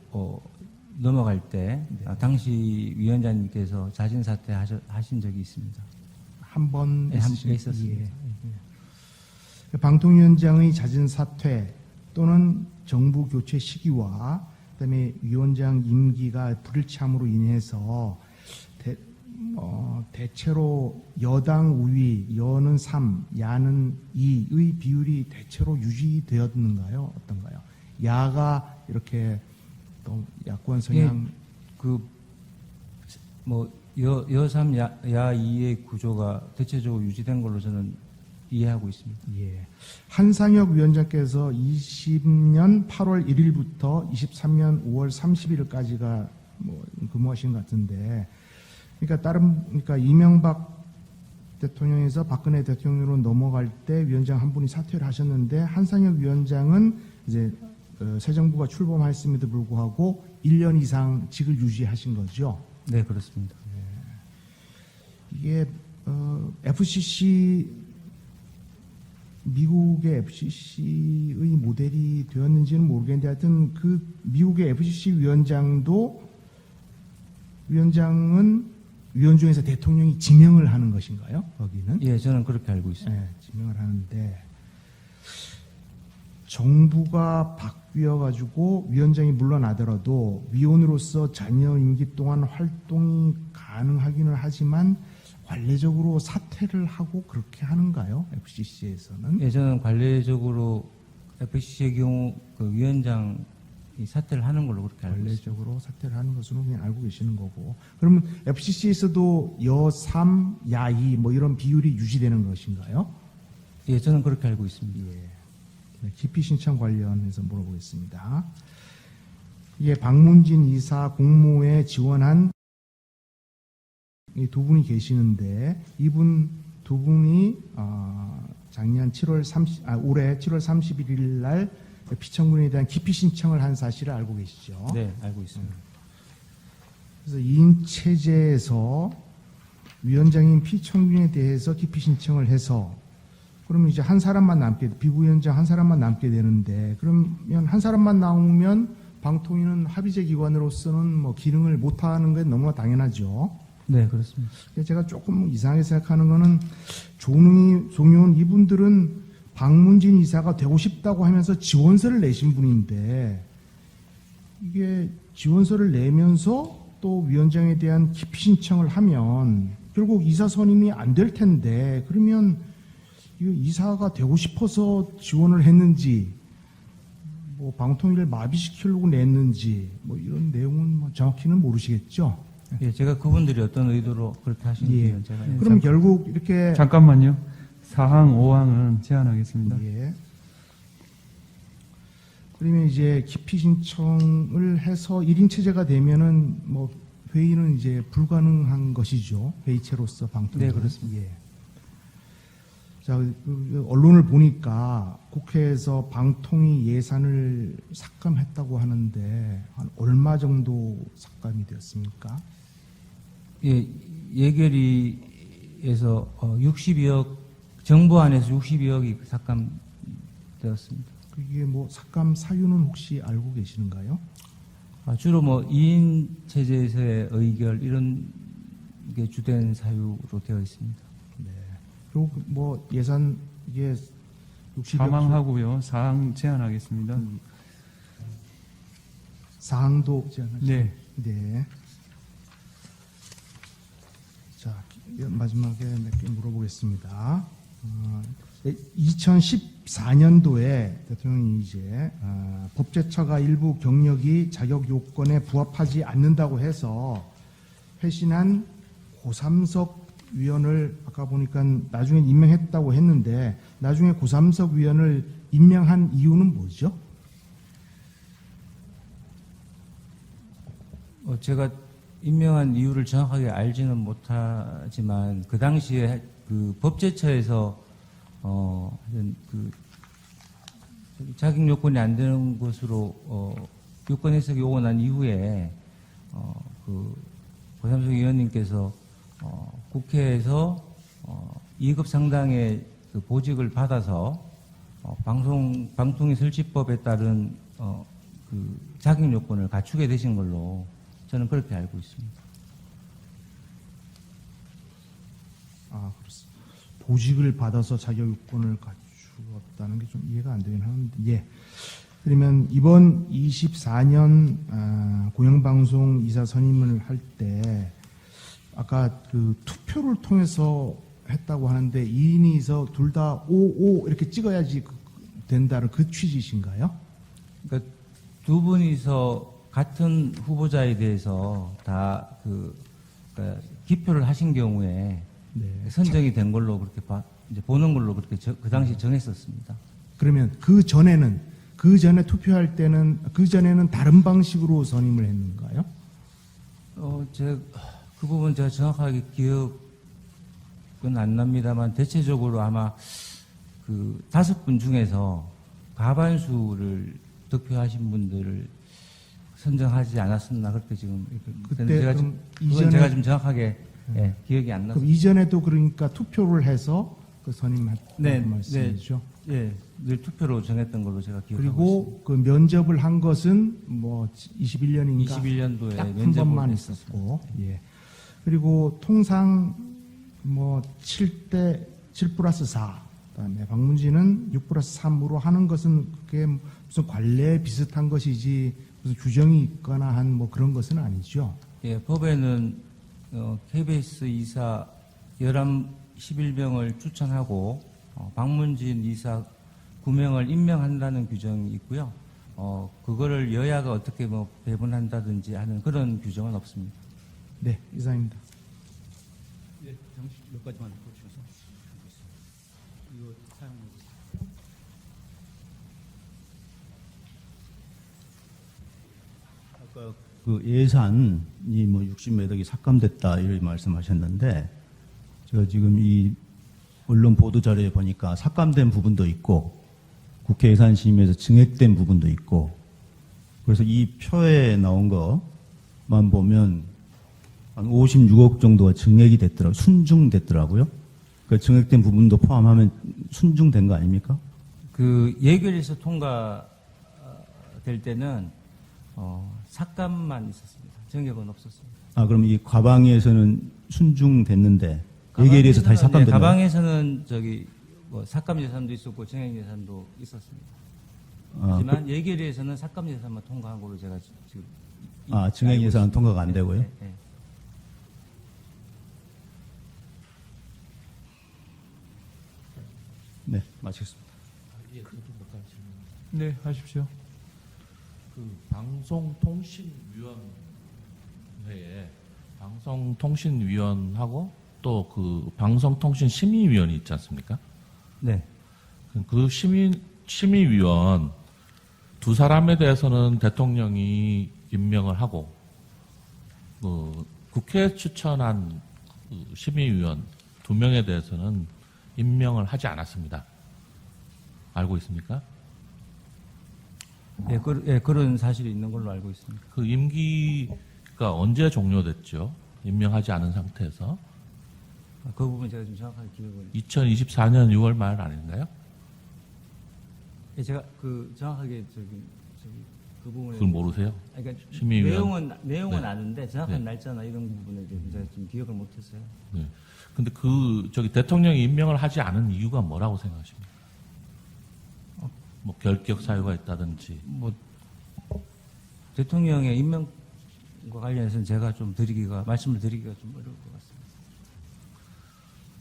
넘어갈 때 당시 위원장님께서 자진 사퇴하신 적이 있습니다. 한 번 네, 한 번 있었습니다. 방통위원장의 자진 사퇴 또는 정부 교체 시기와 그다음에 위원장 임기가 불일치함으로 인해서 대체로 여당 우위, 여는 3, 야는 2의 비율이 대체로 유지되었는가요? 어떤가요? 야가 이렇게 또 야권 성향 여3, 야2의 구조가 대체적으로 유지된 걸로 저는 이해하고 있습니다. 예. 한상혁 위원장께서 20년 8월 1일부터 23년 5월 31일까지가 근무하신 것 같은데, 그러니까 이명박 대통령에서 박근혜 대통령으로 넘어갈 때 위원장 한 분이 사퇴를 하셨는데 한상혁 위원장은 이제 새 정부가 출범했음에도 불구하고 1년 이상 직을 유지하신 거죠. 네, 그렇습니다. 이게 FCC 미국의 FCC의 모델이 되었는지는 모르겠는데 하여튼 그 미국의 FCC 위원장은 위원 중에서 대통령이 지명을 하는 것인가요? 거기는? 예, 저는 그렇게 알고 있습니다. 네, 지명을 하는데 정부가 바뀌어가지고 위원장이 물러나더라도 위원으로서 잔여 임기 동안 활동이 가능하기는 하지만 관례적으로 사퇴를 하고 그렇게 하는가요? FCC에서는? 예, 저는 관례적으로 FCC의 경우 그 위원장이 사퇴를 하는 걸로 그렇게 알고 있습니다. 관례적으로 사퇴를 하는 것으로 그냥 알고 계시는 거고. 그러면 FCC에서도 여3, 야2 뭐 이런 비율이 유지되는 것인가요? 예, 저는 그렇게 알고 있습니다. 예. 네, 기피 신청 관련해서 물어보겠습니다. 예, 박문진 이사 공모에 지원한 이 두 분이 계시는데 이분 두 분이 작년 올해 7월 31일 날 피청구인에 대한 기피 신청을 한 사실을 알고 계시죠? 네, 알고 있습니다. 그래서 2인 체제에서 위원장인 피청구인에 대해서 기피 신청을 해서 그러면 이제 한 사람만 비부위원장 한 사람만 남게 되는데 그러면 한 사람만 나오면 방통위는 합의제 기관으로서는 뭐 기능을 못하는 게 너무나 당연하죠. 네, 그렇습니다. 제가 조금 이상하게 생각하는 거는 송영훈 이분들은 박문진 이사가 되고 싶다고 하면서 지원서를 내신 분인데 이게 지원서를 내면서 또 위원장에 대한 기피 신청을 하면 결국 이사 선임이 안 될 텐데 그러면 이거 이사가 되고 싶어서 지원을 했는지 뭐 방통위를 마비시키려고 냈는지 뭐 이런 내용은 뭐 정확히는 모르시겠죠. 예, 제가 그분들이 어떤 의도로 그렇게 하시는지 제가 그럼 결국 이렇게 잠깐만요. 4항, 5항은 제안하겠습니다. 예. 그러면 이제 기피 신청을 해서 1인 체제가 되면은 뭐 회의는 이제 불가능한 것이죠. 회의체로서 방통위. 네, 그렇습니다. 예. 자, 그 언론을 보니까 국회에서 방통위 예산을 삭감했다고 하는데 한 얼마 정도 삭감이 되었습니까? 예, 예결위에서 62억 정부 안에서 62억이 삭감되었습니다. 그게 뭐 삭감 사유는 혹시 알고 계시는가요? 주로 뭐 2인 체제에서의 의결 이런 게 주된 사유로 되어 있습니다. 네. 그리고 뭐 예산 이게 60억 사망하고요. 4항 제안하겠습니다. 사항도 제안하시죠. 네. 네. 자, 마지막에 몇 개 물어보겠습니다. 2014년도에 대통령이 이제 법제처가 일부 경력이 자격 요건에 부합하지 않는다고 해서 회신한 고삼석 위원을 아까 보니까 나중에 임명했다고 했는데 나중에 고삼석 위원을 임명한 이유는 뭐죠? 제가 임명한 이유를 정확하게 알지는 못하지만 그 당시에 그 법제처에서 그 자격 요건이 안 되는 것으로 요건 해석이 오고 난 이후에 그 고삼석 위원님께서 국회에서 2급 상당의 그 보직을 받아서 방통위 설치법에 따른 그 자격 요건을 갖추게 되신 걸로 저는 그렇게 알고 있습니다. 그렇습니다. 보직을 받아서 자격 요건을 갖추었다는 게 좀 이해가 안 되긴 하는데, 예. 그러면 이번 24년 공영방송 이사 선임을 할 때 아까 그 투표를 통해서 했다고 하는데 2인이서 둘 다 5 이렇게 찍어야지 된다는 그 취지신가요? 그러니까 두 분이서 같은 후보자에 대해서 다 그러니까 기표를 하신 경우에 네. 선정이 된 걸로 그렇게 이제 보는 걸로 그렇게 그 당시 정했었습니다. 그러면 그 전에 투표할 때는 그 전에는 다른 방식으로 선임을 했는가요? 그 부분 제가 정확하게 기억은 안 납니다만 대체적으로 아마 그 5분 중에서 과반수를 득표하신 분들을 선정하지 않았었나 그렇게 지금 그때 제가 그럼 그건 제가 좀 정확하게 기억이 안 나서 그럼 이전에도 그러니까 투표를 해서 그 선임했다는 네, 말씀이죠. 예, 늘 투표로 정했던 걸로 제가 기억하고 그리고 그 면접을 한 것은 뭐 21년인가 21년도에 딱 한 면접을 번만 했었습니다. 있었고, 예. 그리고 통상 뭐 7대 7 플러스 4, 그다음에 박문진은 6 플러스 3으로 하는 것은 그게 무슨 관례 비슷한 것이지 무슨 규정이 있거나 한 뭐 그런 것은 아니죠. 예, 법에는 KBS 이사 11명을 추천하고 박문진 이사 9명을 임명한다는 규정이 있고요. 그거를 여야가 어떻게 뭐 배분한다든지 하는 그런 규정은 없습니다. 네, 이상입니다. 몇 가지만 보충해서 이거 사용하고 아까 그 예산이 뭐 60몇 억이 삭감됐다 이런 말씀하셨는데 제가 지금 이 언론 보도 자료에 보니까 삭감된 부분도 있고 국회 예산심의에서 증액된 부분도 있고 그래서 이 표에 나온 것만 보면 한 56억 정도가 증액이 됐더라고요. 순증됐더라고요. 그 증액된 부분도 포함하면 순증된 거 아닙니까? 그 예결에서 통과될 때는 삭감만 있었습니다. 증액은 없었습니다. 아, 그럼 이 과방위에서는 순증됐는데 예결위에서 다시 삭감됐나요? 네, 가방에서는 저기 뭐 삭감 예산도 있었고 증액 예산도 있었습니다. 하지만 예결위에서는 삭감 예산만 통과한 걸로 제가 지금 증액 알고 예산은 있습니다. 통과가 안 되고요. 네, 네. 네, 마치겠습니다. 네, 하십시오. 그 방송통신위원하고 또 그 방송통신심의위원이 있지 않습니까? 네. 그 심의위원 두 사람에 대해서는 대통령이 임명을 하고 그 국회 추천한 그 심의위원 2명에 대해서는 임명을 하지 않았습니다. 알고 있습니까? 네, 그런 사실이 있는 걸로 알고 있습니다. 그 임기가 언제 종료됐죠? 임명하지 않은 상태에서 그 부분 제가 좀 정확하게 기억을. 2024년 6월 말 아닌가요? 예, 제가 그 정확하게 그 부분에. 그걸 모르세요? 그러니까 심의위원. 내용은 네. 아는데 정확한 네. 날짜나 이런 부분에 대해서 제가 좀 기억을 못했어요. 네. 근데 대통령이 임명을 하지 않은 이유가 뭐라고 생각하십니까? 뭐 결격 사유가 있다든지. 뭐 대통령의 임명과 관련해서는 제가 좀 말씀을 드리기가 좀 어려울 것 같습니다.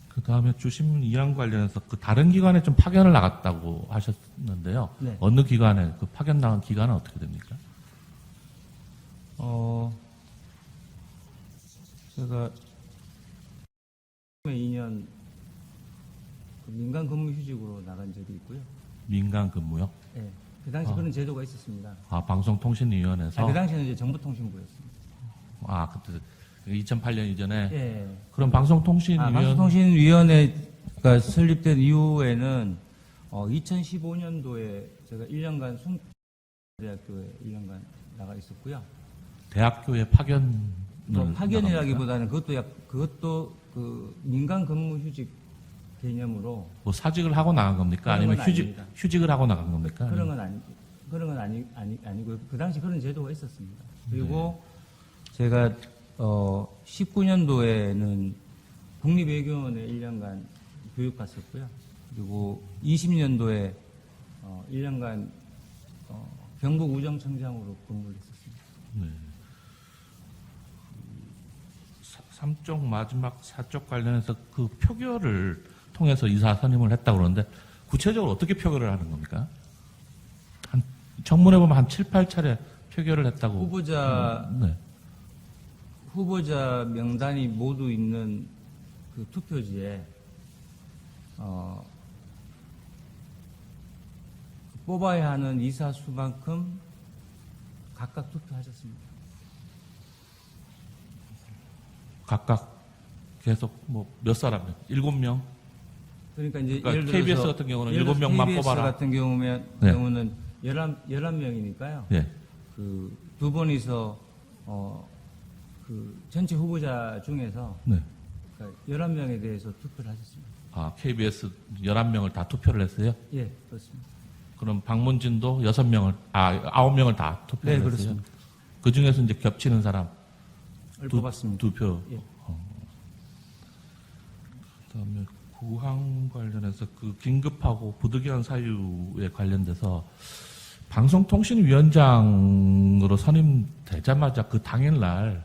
그 다음에 주신문 이양 관련해서 그 다른 기관에 좀 파견을 나갔다고 하셨는데요. 네. 어느 기관에 그 파견 나간 기관은 어떻게 됩니까? 제가 2년 민간 근무 휴직으로 나간 적이 있고요. 민간 근무요? 예. 그 당시 그런 제도가 있었습니다. 방송통신위원회에서. 그 당시에는 이제 정보통신부였습니다. 그때 2008년 이전에. 예. 그럼 방송통신위원. 방송통신위원회가 설립된 이후에는 2015년도에 제가 1년간 대학교에 1년간 나가 있었고요. 대학교에 파견. 뭐 파견이라기보다는 그것도 그 민간 근무 휴직 개념으로 뭐 사직을 하고 나간 겁니까? 그런 아니면 건 아닙니다. 휴직을 하고 나간 겁니까? 그런 건 아니고요. 그 당시 그런 제도가 있었습니다. 그리고 제가 19년도에는 국립외교원에 1년간 교육 갔었고요. 그리고 20년도에 1년간 경북 우정청장으로 근무를 했었습니다. 네. 3쪽 마지막 4쪽 관련해서 그 표결을 통해서 이사 선임을 했다고 그러는데 구체적으로 어떻게 표결을 하는 겁니까? 청문회 보면 한 7, 8차례 표결을 했다고. 후보자 명단이 모두 있는 그 투표지에 뽑아야 하는 이사 수만큼 각각 투표하셨습니다. 각각 계속 뭐 몇 사람? 7명? 그러니까 이제 그러니까 예를 들어서 KBS 같은 경우는 예를 들어서 7명만 KBS 뽑아라. 같은 네. 경우는 11명이니까요. 예. 그 두 분이서 그 전체 후보자 중에서 네. 그러니까 11명에 대해서 투표를 하셨습니다. KBS 11명을 다 투표를 했어요? 예, 그렇습니다. 그럼 박문진도 9명을 다 투표를 네, 했어요? 그렇습니다. 그 중에서 이제 겹치는 사람 뽑았습니다. 두 표. 예. 그다음에 구항 관련해서 그 긴급하고 부득이한 사유에 관련돼서 방송통신위원장으로 선임되자마자 그 당일날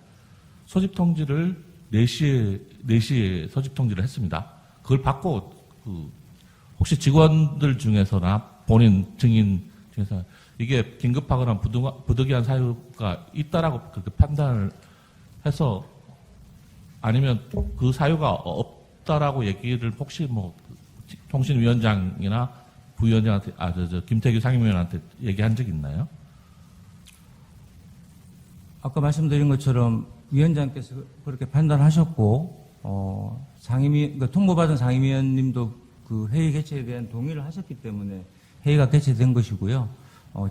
소집 통지를 4시에 소집 통지를 했습니다. 그걸 받고 혹시 직원들 중에서나 본인 증인 중에서 이게 긴급하거나 부득이한 사유가 있다라고 그렇게 판단을 해서 아니면 그 사유가 없다라고 얘기를 혹시 뭐 통신위원장이나 부위원장한테 김태규 상임위원한테 얘기한 적 있나요? 아까 말씀드린 것처럼 위원장께서 그렇게 판단하셨고, 그러니까 통보받은 상임위원님도 그 회의 개최에 대한 동의를 하셨기 때문에 회의가 개최된 것이고요.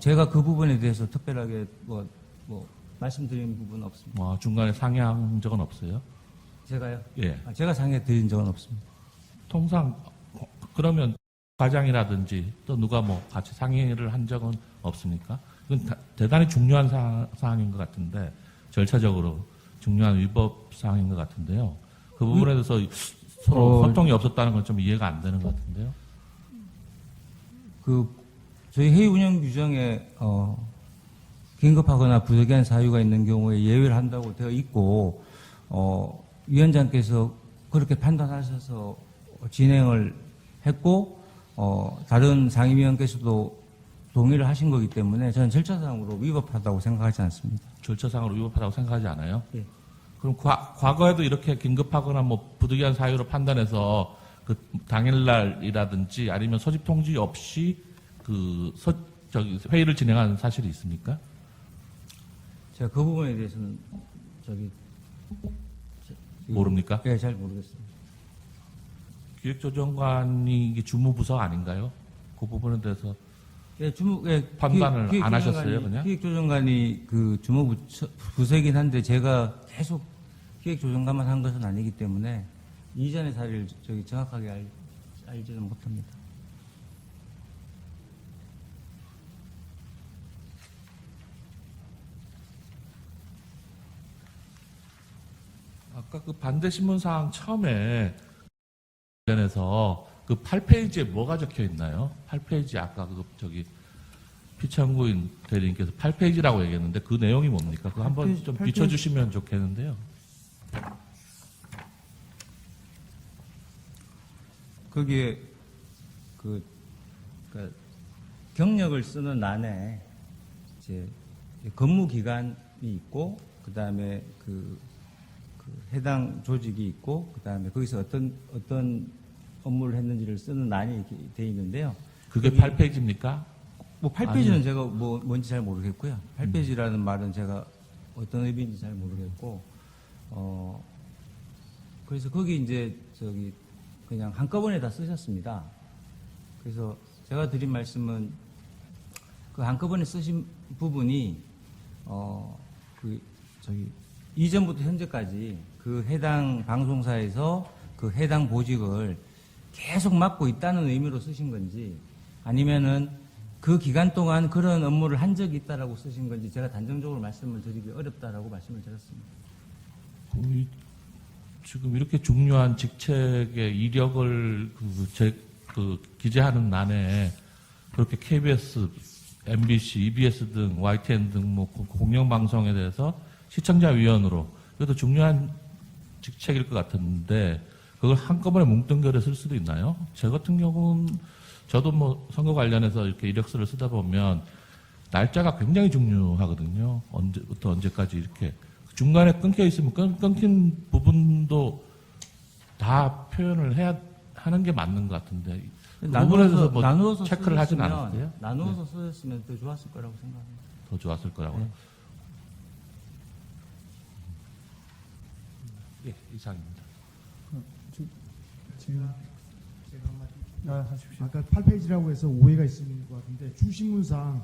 제가 그 부분에 대해서 특별하게 뭐 말씀드린 부분은 없습니다. 중간에 상의한 적은 없어요? 제가요? 예. 제가 상의해 드린 적은 없습니다. 통상 그러면 과장이라든지 또 누가 뭐 같이 상의를 한 적은 없습니까? 이건 대단히 중요한 사항인 것 같은데 절차적으로 중요한 위법 사항인 것 같은데요. 그 부분에 대해서 서로 소통이 없었다는 건 좀 이해가 안 되는 것 같은데요. 저희 회의 운영 규정에 긴급하거나 부득이한 사유가 있는 경우에 예외를 한다고 되어 있고, 위원장께서 그렇게 판단하셔서 진행을 했고, 다른 상임위원께서도 동의를 하신 거기 때문에 저는 절차상으로 위법하다고 생각하지 않습니다. 절차상으로 위법하다고 생각하지 않아요? 예. 그럼 과거에도 이렇게 긴급하거나 뭐 부득이한 사유로 판단해서 그 당일날이라든지 아니면 소집 통지 없이 회의를 진행한 사실이 있습니까? 제가 그 부분에 대해서는 모릅니까? 예, 잘 모르겠습니다. 기획조정관이 이게 주무부서 아닌가요? 그 부분에 대해서 예, 판단을 안 하셨어요, 그냥? 기획조정관이 그 주무 부서이긴 한데 제가 계속 기획조정관만 한 것은 아니기 때문에 이전의 사례를 정확하게 알지는 못합니다. 아까 그 반대 신문 사항 처음에 관련해서 그 8페이지에 뭐가 적혀 있나요? 8페이지 아까 피청구인 대리님께서 8페이지라고 얘기했는데 그 내용이 뭡니까? 그거 한번 좀 비춰주시면 좋겠는데요. 거기에 그러니까 경력을 쓰는欄에 이제 근무 기간이 있고 그다음에 그 해당 조직이 있고 그다음에 거기서 어떤 업무를 했는지를 쓰는欄이 이렇게 돼 있는데요. 그게 8페이지입니까? 뭐 8페이지는 제가 뭔지 잘 모르겠고요. 8페이지라는 말은 제가 어떤 의미인지 잘 모르겠고 그래서 거기 이제 그냥 한꺼번에 다 쓰셨습니다. 그래서 제가 드린 말씀은 그 한꺼번에 쓰신 부분이 이전부터 현재까지 그 해당 방송사에서 그 해당 보직을 계속 맡고 있다는 의미로 쓰신 건지 아니면은 그 기간 동안 그런 업무를 한 적이 있다라고 쓰신 건지 제가 단정적으로 말씀을 드리기 어렵다라고 말씀을 드렸습니다. 지금 이렇게 중요한 직책의 이력을 기재하는 난에 그렇게 KBS, MBC, EBS 등 YTN 등 뭐 공영방송에 대해서 시청자위원으로 그래도 중요한 직책일 것 같은데 그걸 한꺼번에 뭉뚱그려 쓸 수도 있나요? 제 같은 경우는 저도 뭐 선거 관련해서 이렇게 이력서를 쓰다 보면 날짜가 굉장히 중요하거든요. 언제부터 언제까지 이렇게 중간에 끊겨 있으면 끊긴 부분도 다 표현을 하는 게 맞는 것 같은데 그 부분에 대해서 뭐 체크를 하진 않았어요? 나누어서 쓰셨으면 더 좋았을 거라고 생각합니다. 더 좋았을 거라고요? 네. 예, 이상입니다. 하십시오. 아까 8페이지라고 해서 오해가 있는 것 같은데 주신문상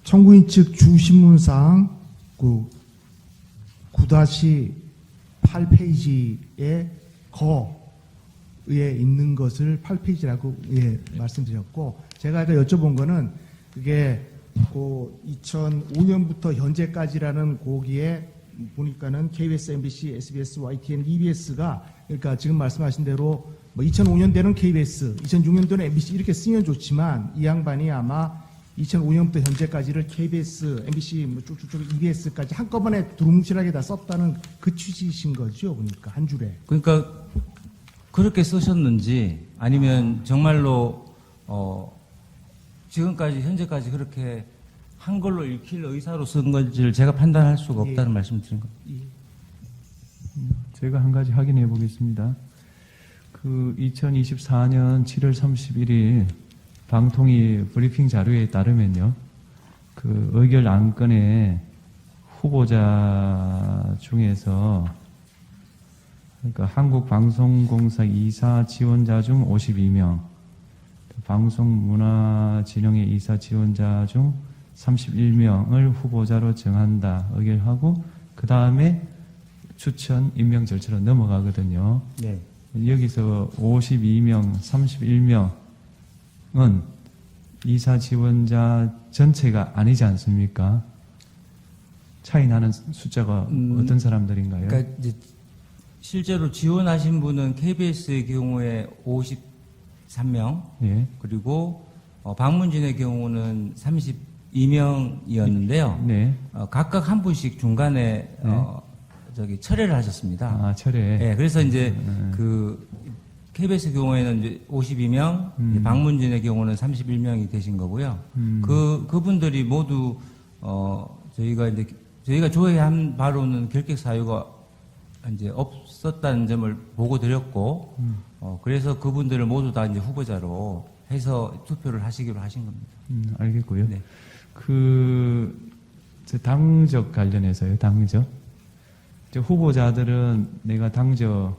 청구인 측 주신문상 9-8페이지에 거에 있는 것을 8페이지라고 말씀드렸고 제가 아까 여쭤본 거는 그게 2005년부터 현재까지라는 거기에 보니까는 KBS, MBC, SBS, YTN, EBS가 그러니까 지금 말씀하신 대로 뭐 2005년대는 KBS, 2006년도는 MBC 이렇게 쓰면 좋지만 이 양반이 아마 2005년부터 현재까지를 KBS, MBC, 뭐 쭉쭉쭉 EBS까지 한꺼번에 두루뭉실하게 다 썼다는 그 취지이신 거죠, 그러니까 한 줄에. 그러니까 그렇게 쓰셨는지 아니면 정말로 지금까지 현재까지 그렇게 한글로 읽힐 의사로 쓴 건지를 제가 판단할 수가 없다는 말씀을 드린 겁니다. 제가 한 가지 확인해 보겠습니다. 그 2024년 7월 31일 방통위 브리핑 자료에 따르면요. 그 의결 안건에 후보자 중에서 그러니까 한국방송공사 이사 지원자 중 52명, 방송문화진흥회 이사 지원자 중 31명을 후보자로 정한다 의결하고 그 다음에 추천 임명 절차로 넘어가거든요. 네. 여기서 52명, 31명은 이사 지원자 전체가 아니지 않습니까? 차이 나는 숫자가 어떤 사람들인가요? 그러니까 이제 실제로 지원하신 분은 KBS의 경우에 53명, 예. 그리고 방문진의 경우는 32명이었는데요. 네. 각각 한 분씩 중간에 철회를 하셨습니다. 아, 철회. 네, 그래서 이제 그 KBS 경우에는 이제 52명, 이제 방문진의 경우는 31명이 되신 거고요. 그분들이 모두 저희가 조회한 바로는 결격 사유가 이제 없었다는 점을 보고 드렸고, 그래서 그분들을 모두 다 이제 후보자로 해서 투표를 하시기로 하신 겁니다. 알겠고요. 네. 저 당적 관련해서요, 당적. 후보자들은 내가 당적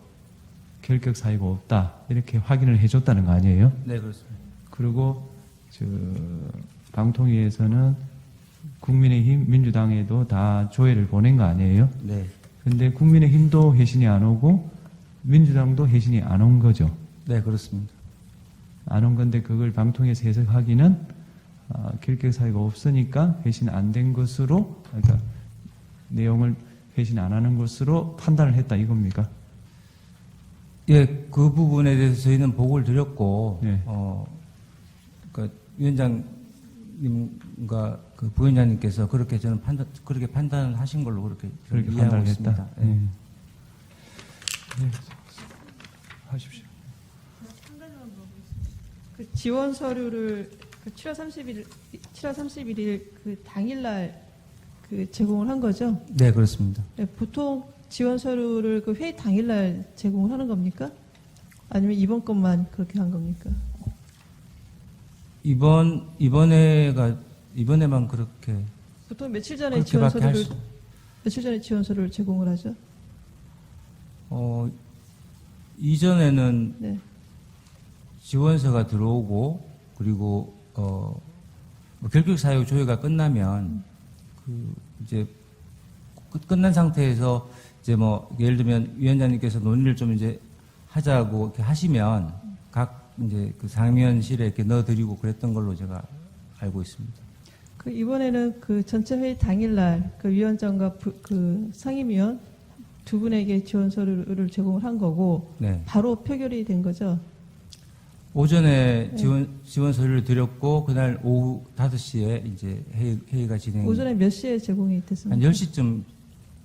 결격 사유가 없다, 이렇게 확인을 해줬다는 거 아니에요? 네, 그렇습니다. 그리고, 방통위에서는 국민의힘, 민주당에도 다 조회를 보낸 거 아니에요? 네. 근데 국민의힘도 회신이 안 오고, 민주당도 회신이 안 온 거죠. 네, 그렇습니다. 안 온 건데 그걸 방통위에서 해석하기는 결격 사유가 없으니까 회신 안 된 것으로, 그러니까 내용을 회신 안 하는 것으로 판단을 했다 이겁니까? 예, 그 부분에 대해서 저희는 보고를 드렸고, 네. 그러니까 위원장님과 그 부위원장님께서 그렇게 그렇게 판단하신 걸로 그렇게 그렇게 이해하고 판단을 있습니다. 했다. 예. 네. 하십시오. 그 지원 서류를 7월 31일 그 당일날 그 제공을 한 거죠? 네, 그렇습니다. 네, 보통 지원 서류를 그 회의 당일날 제공을 하는 겁니까? 아니면 이번 것만 그렇게 한 겁니까? 이번에만 그렇게 보통 며칠 전에 지원 그렇게밖에 할 서류를 며칠 전에 지원 서류를 제공을 하죠? 이전에는 네. 지원서가 들어오고 그리고 뭐 결격 사유 조회가 끝나면 그 이제 끝난 상태에서 이제 뭐 예를 들면 위원장님께서 논의를 좀 이제 하자고 이렇게 하시면 각 이제 그 상임위원실에 이렇게 넣어드리고 그랬던 걸로 제가 알고 있습니다. 그 이번에는 그 전체 회의 당일날 그 위원장과 그 상임위원 두 분에게 지원 서류를 제공을 한 거고 네. 바로 표결이 된 거죠? 오전에 지원 서류를 드렸고 그날 오후 5시에 이제 회의가 진행. 오전에 몇 시에 제공이 됐습니까? 한 10시쯤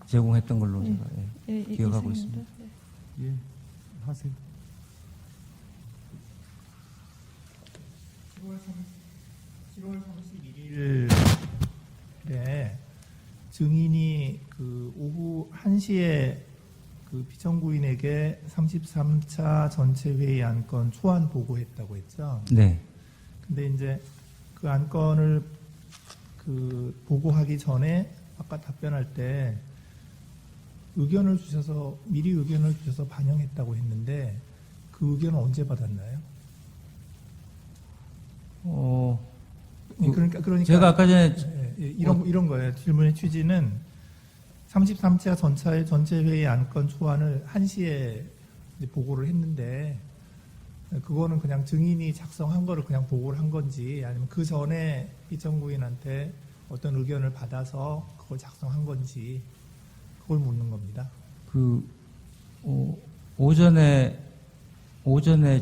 제공했던 걸로 제가 기억하고 이상입니다. 있습니다. 예, 하세요. 7월 31일에 증인이 그 오후 1시에 그 피청구인에게 33차 전체 회의 안건 초안 보고했다고 했죠. 네. 근데 이제 그 안건을 그 보고하기 전에 아까 답변할 때 의견을 주셔서 미리 의견을 주셔서 반영했다고 했는데 그 의견은 언제 받았나요? 그러니까 제가 아까 전에 이런 거예요. 질문의 취지는 33차 전체 회의 안건 초안을 1시에 이제 보고를 했는데 그거는 그냥 증인이 작성한 거를 그냥 보고를 한 건지 아니면 그 전에 피청구인한테 어떤 의견을 받아서 그걸 작성한 건지 그걸 묻는 겁니다. 오전에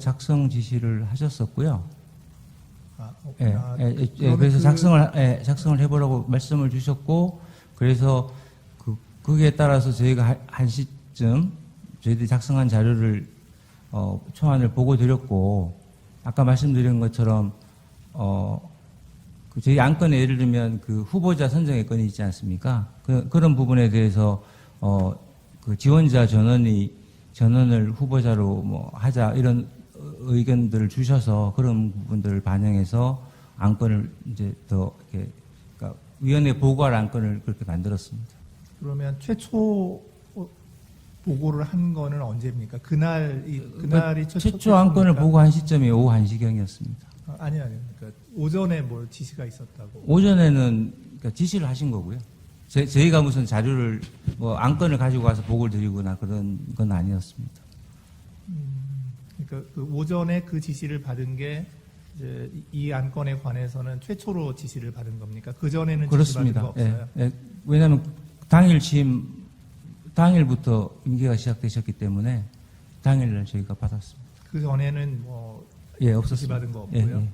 작성 지시를 하셨었고요. 그래서 작성을 해보라고 말씀을 주셨고, 그래서 그에 따라서 저희가 1시쯤 저희들이 작성한 자료를 초안을 보고 드렸고, 아까 말씀드린 것처럼 저희 안건에 예를 들면 그 후보자 선정의 건이 있지 않습니까? 그런 부분에 대해서 그 지원자 전원을 후보자로 뭐 하자 이런 의견들을 주셔서 그런 부분들을 반영해서 안건을 이제 더 이렇게 그러니까 위원회 보고할 안건을 그렇게 만들었습니다. 그러면 최초 보고를 한 거는 언제입니까? 그날이 최초 안건을 보고한 시점이 오후 1시경이었습니다. 아니요. 그러니까 오전에 뭘 지시가 있었다고. 오전에는 그러니까 지시를 하신 거고요. 저희가 무슨 자료를 뭐 안건을 가지고 와서 보고를 드리거나 그런 건 아니었습니다. 그러니까 그 오전에 그 지시를 받은 게 이제 이 안건에 관해서는 최초로 지시를 받은 겁니까? 그 전에는 그렇습니다. 지시 받은 거 없어요? 예. 왜냐하면 당일부터 임기가 시작되셨기 때문에 당일날 저희가 받았습니다. 그 전에는 뭐 예, 지시 없었습니다. 받은 거 없고요. 예.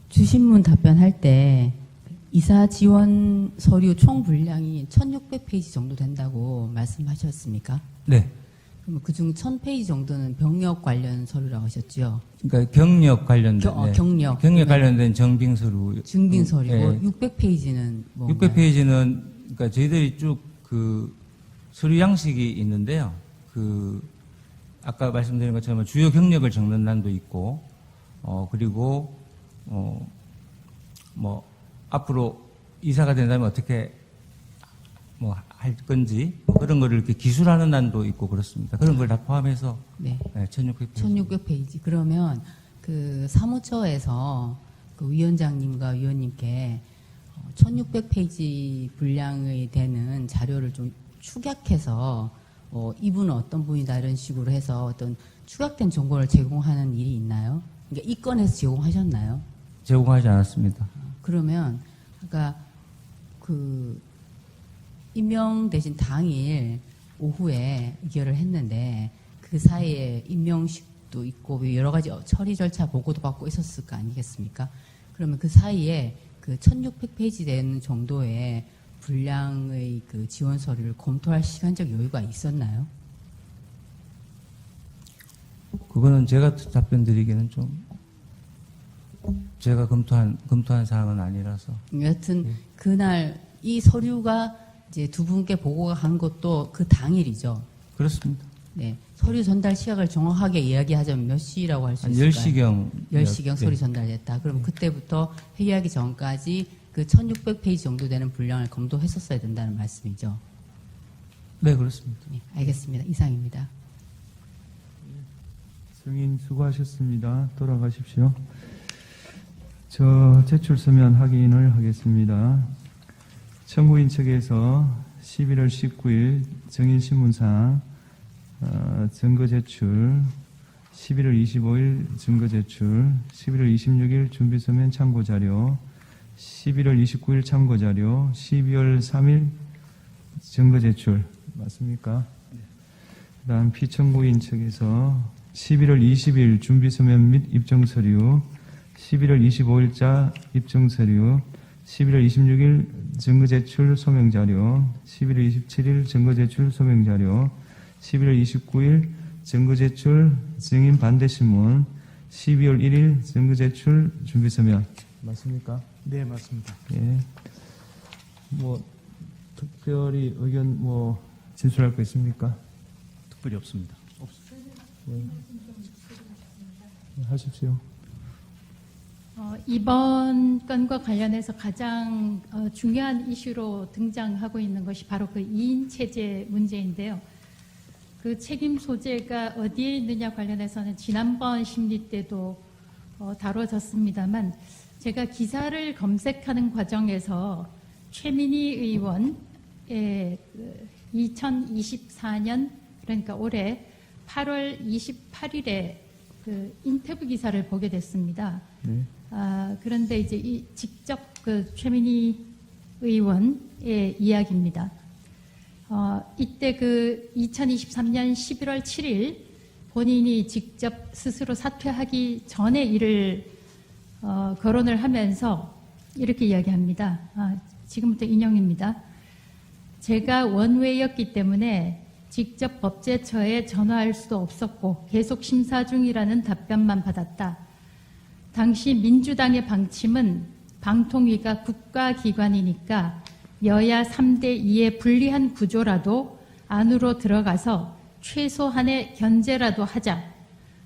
주신문 답변할 때 이사 지원 서류 총 분량이 1,600페이지 정도 된다고 말씀하셨습니까? 네. 그럼 그중 1,000페이지 정도는 병역 관련 서류라고 하셨죠? 그러니까 경력 관련된 경력. 관련된 정빙 서류, 증빙 서류고 예. 600페이지는 뭔가요? 600페이지는 그러니까 저희들이 쭉 그 서류 양식이 있는데요. 그 아까 말씀드린 것처럼 주요 경력을 적는 난도 있고, 그리고 뭐 앞으로 이사가 된다면 어떻게 뭐 할 건지 뭐 그런 거를 이렇게 기술하는 난도 있고 그렇습니다. 그런 걸 다 포함해서 네. 1,600페이지. 1,600페이지. 그러면 그 사무처에서 그 위원장님과 위원님께 1,600페이지 분량이 되는 자료를 좀 축약해서 이분은 어떤 분이다 이런 식으로 해서 어떤 축약된 정보를 제공하는 일이 있나요? 그러니까 이 건에서 제공하셨나요? 제공하지 않았습니다. 그러면 아까 그 임명되신 당일 오후에 의결을 했는데 그 사이에 임명식도 있고 여러 가지 처리 절차 보고도 받고 있었을 거 아니겠습니까? 그러면 그 사이에 그 1,600페이지 되는 정도의 분량의 그 지원 서류를 검토할 시간적 여유가 있었나요? 그거는 제가 답변 드리기는 좀 제가 검토한 사항은 아니라서. 여튼 그날 이 서류가 이제 두 분께 보고가 간 것도 그 당일이죠. 그렇습니다. 네. 서류 전달 시각을 정확하게 이야기하자면 몇 시라고 할 수 한 있을까요? 10시경. 10시경 서류 전달됐다. 그럼 그때부터 회의하기 전까지 그 1,600페이지 정도 되는 분량을 검토했었어야 된다는 말씀이죠. 네, 그렇습니다. 네, 알겠습니다. 이상입니다. 승인 수고하셨습니다. 돌아가십시오. 저 제출 서면 확인을 하겠습니다. 청구인 측에서 11월 19일 정인신문상 증거 제출, 11월 25일 증거 제출, 11월 26일 준비서면 참고자료, 11월 29일 참고자료, 12월 3일 증거 제출 맞습니까? 그 다음 피청구인 측에서 11월 20일 준비서면 및 입증서류, 11월 25일자 입증서류, 11월 26일 증거제출 소명자료, 11월 27일 증거제출 소명자료, 11월 29일 증거제출 증인 반대신문, 12월 1일 증거제출 준비서면 맞습니까? 네, 맞습니다. 예. 뭐 특별히 의견 뭐 진술할 거 있습니까? 특별히 없습니다. 하십시오. 이번 건과 관련해서 가장 중요한 이슈로 등장하고 있는 것이 바로 그 2인 체제 문제인데요. 그 책임 소재가 어디에 있느냐 관련해서는 지난번 심리 때도 다뤄졌습니다만 제가 기사를 검색하는 과정에서 최민희 의원의 2024년 그러니까 올해 8월 28일에 그 인터뷰 기사를 보게 됐습니다. 네. 그런데 이제 직접 그 최민희 의원의 이야기입니다. 이때 그 2023년 11월 7일 본인이 직접 스스로 사퇴하기 전에 이를 거론을 하면서 이렇게 이야기합니다. 지금부터 인용입니다. 제가 원외였기 때문에 직접 법제처에 전화할 수도 없었고 계속 심사 중이라는 답변만 받았다. 당시 민주당의 방침은 방통위가 국가기관이니까 여야 3대2의 불리한 구조라도 안으로 들어가서 최소한의 견제라도 하자.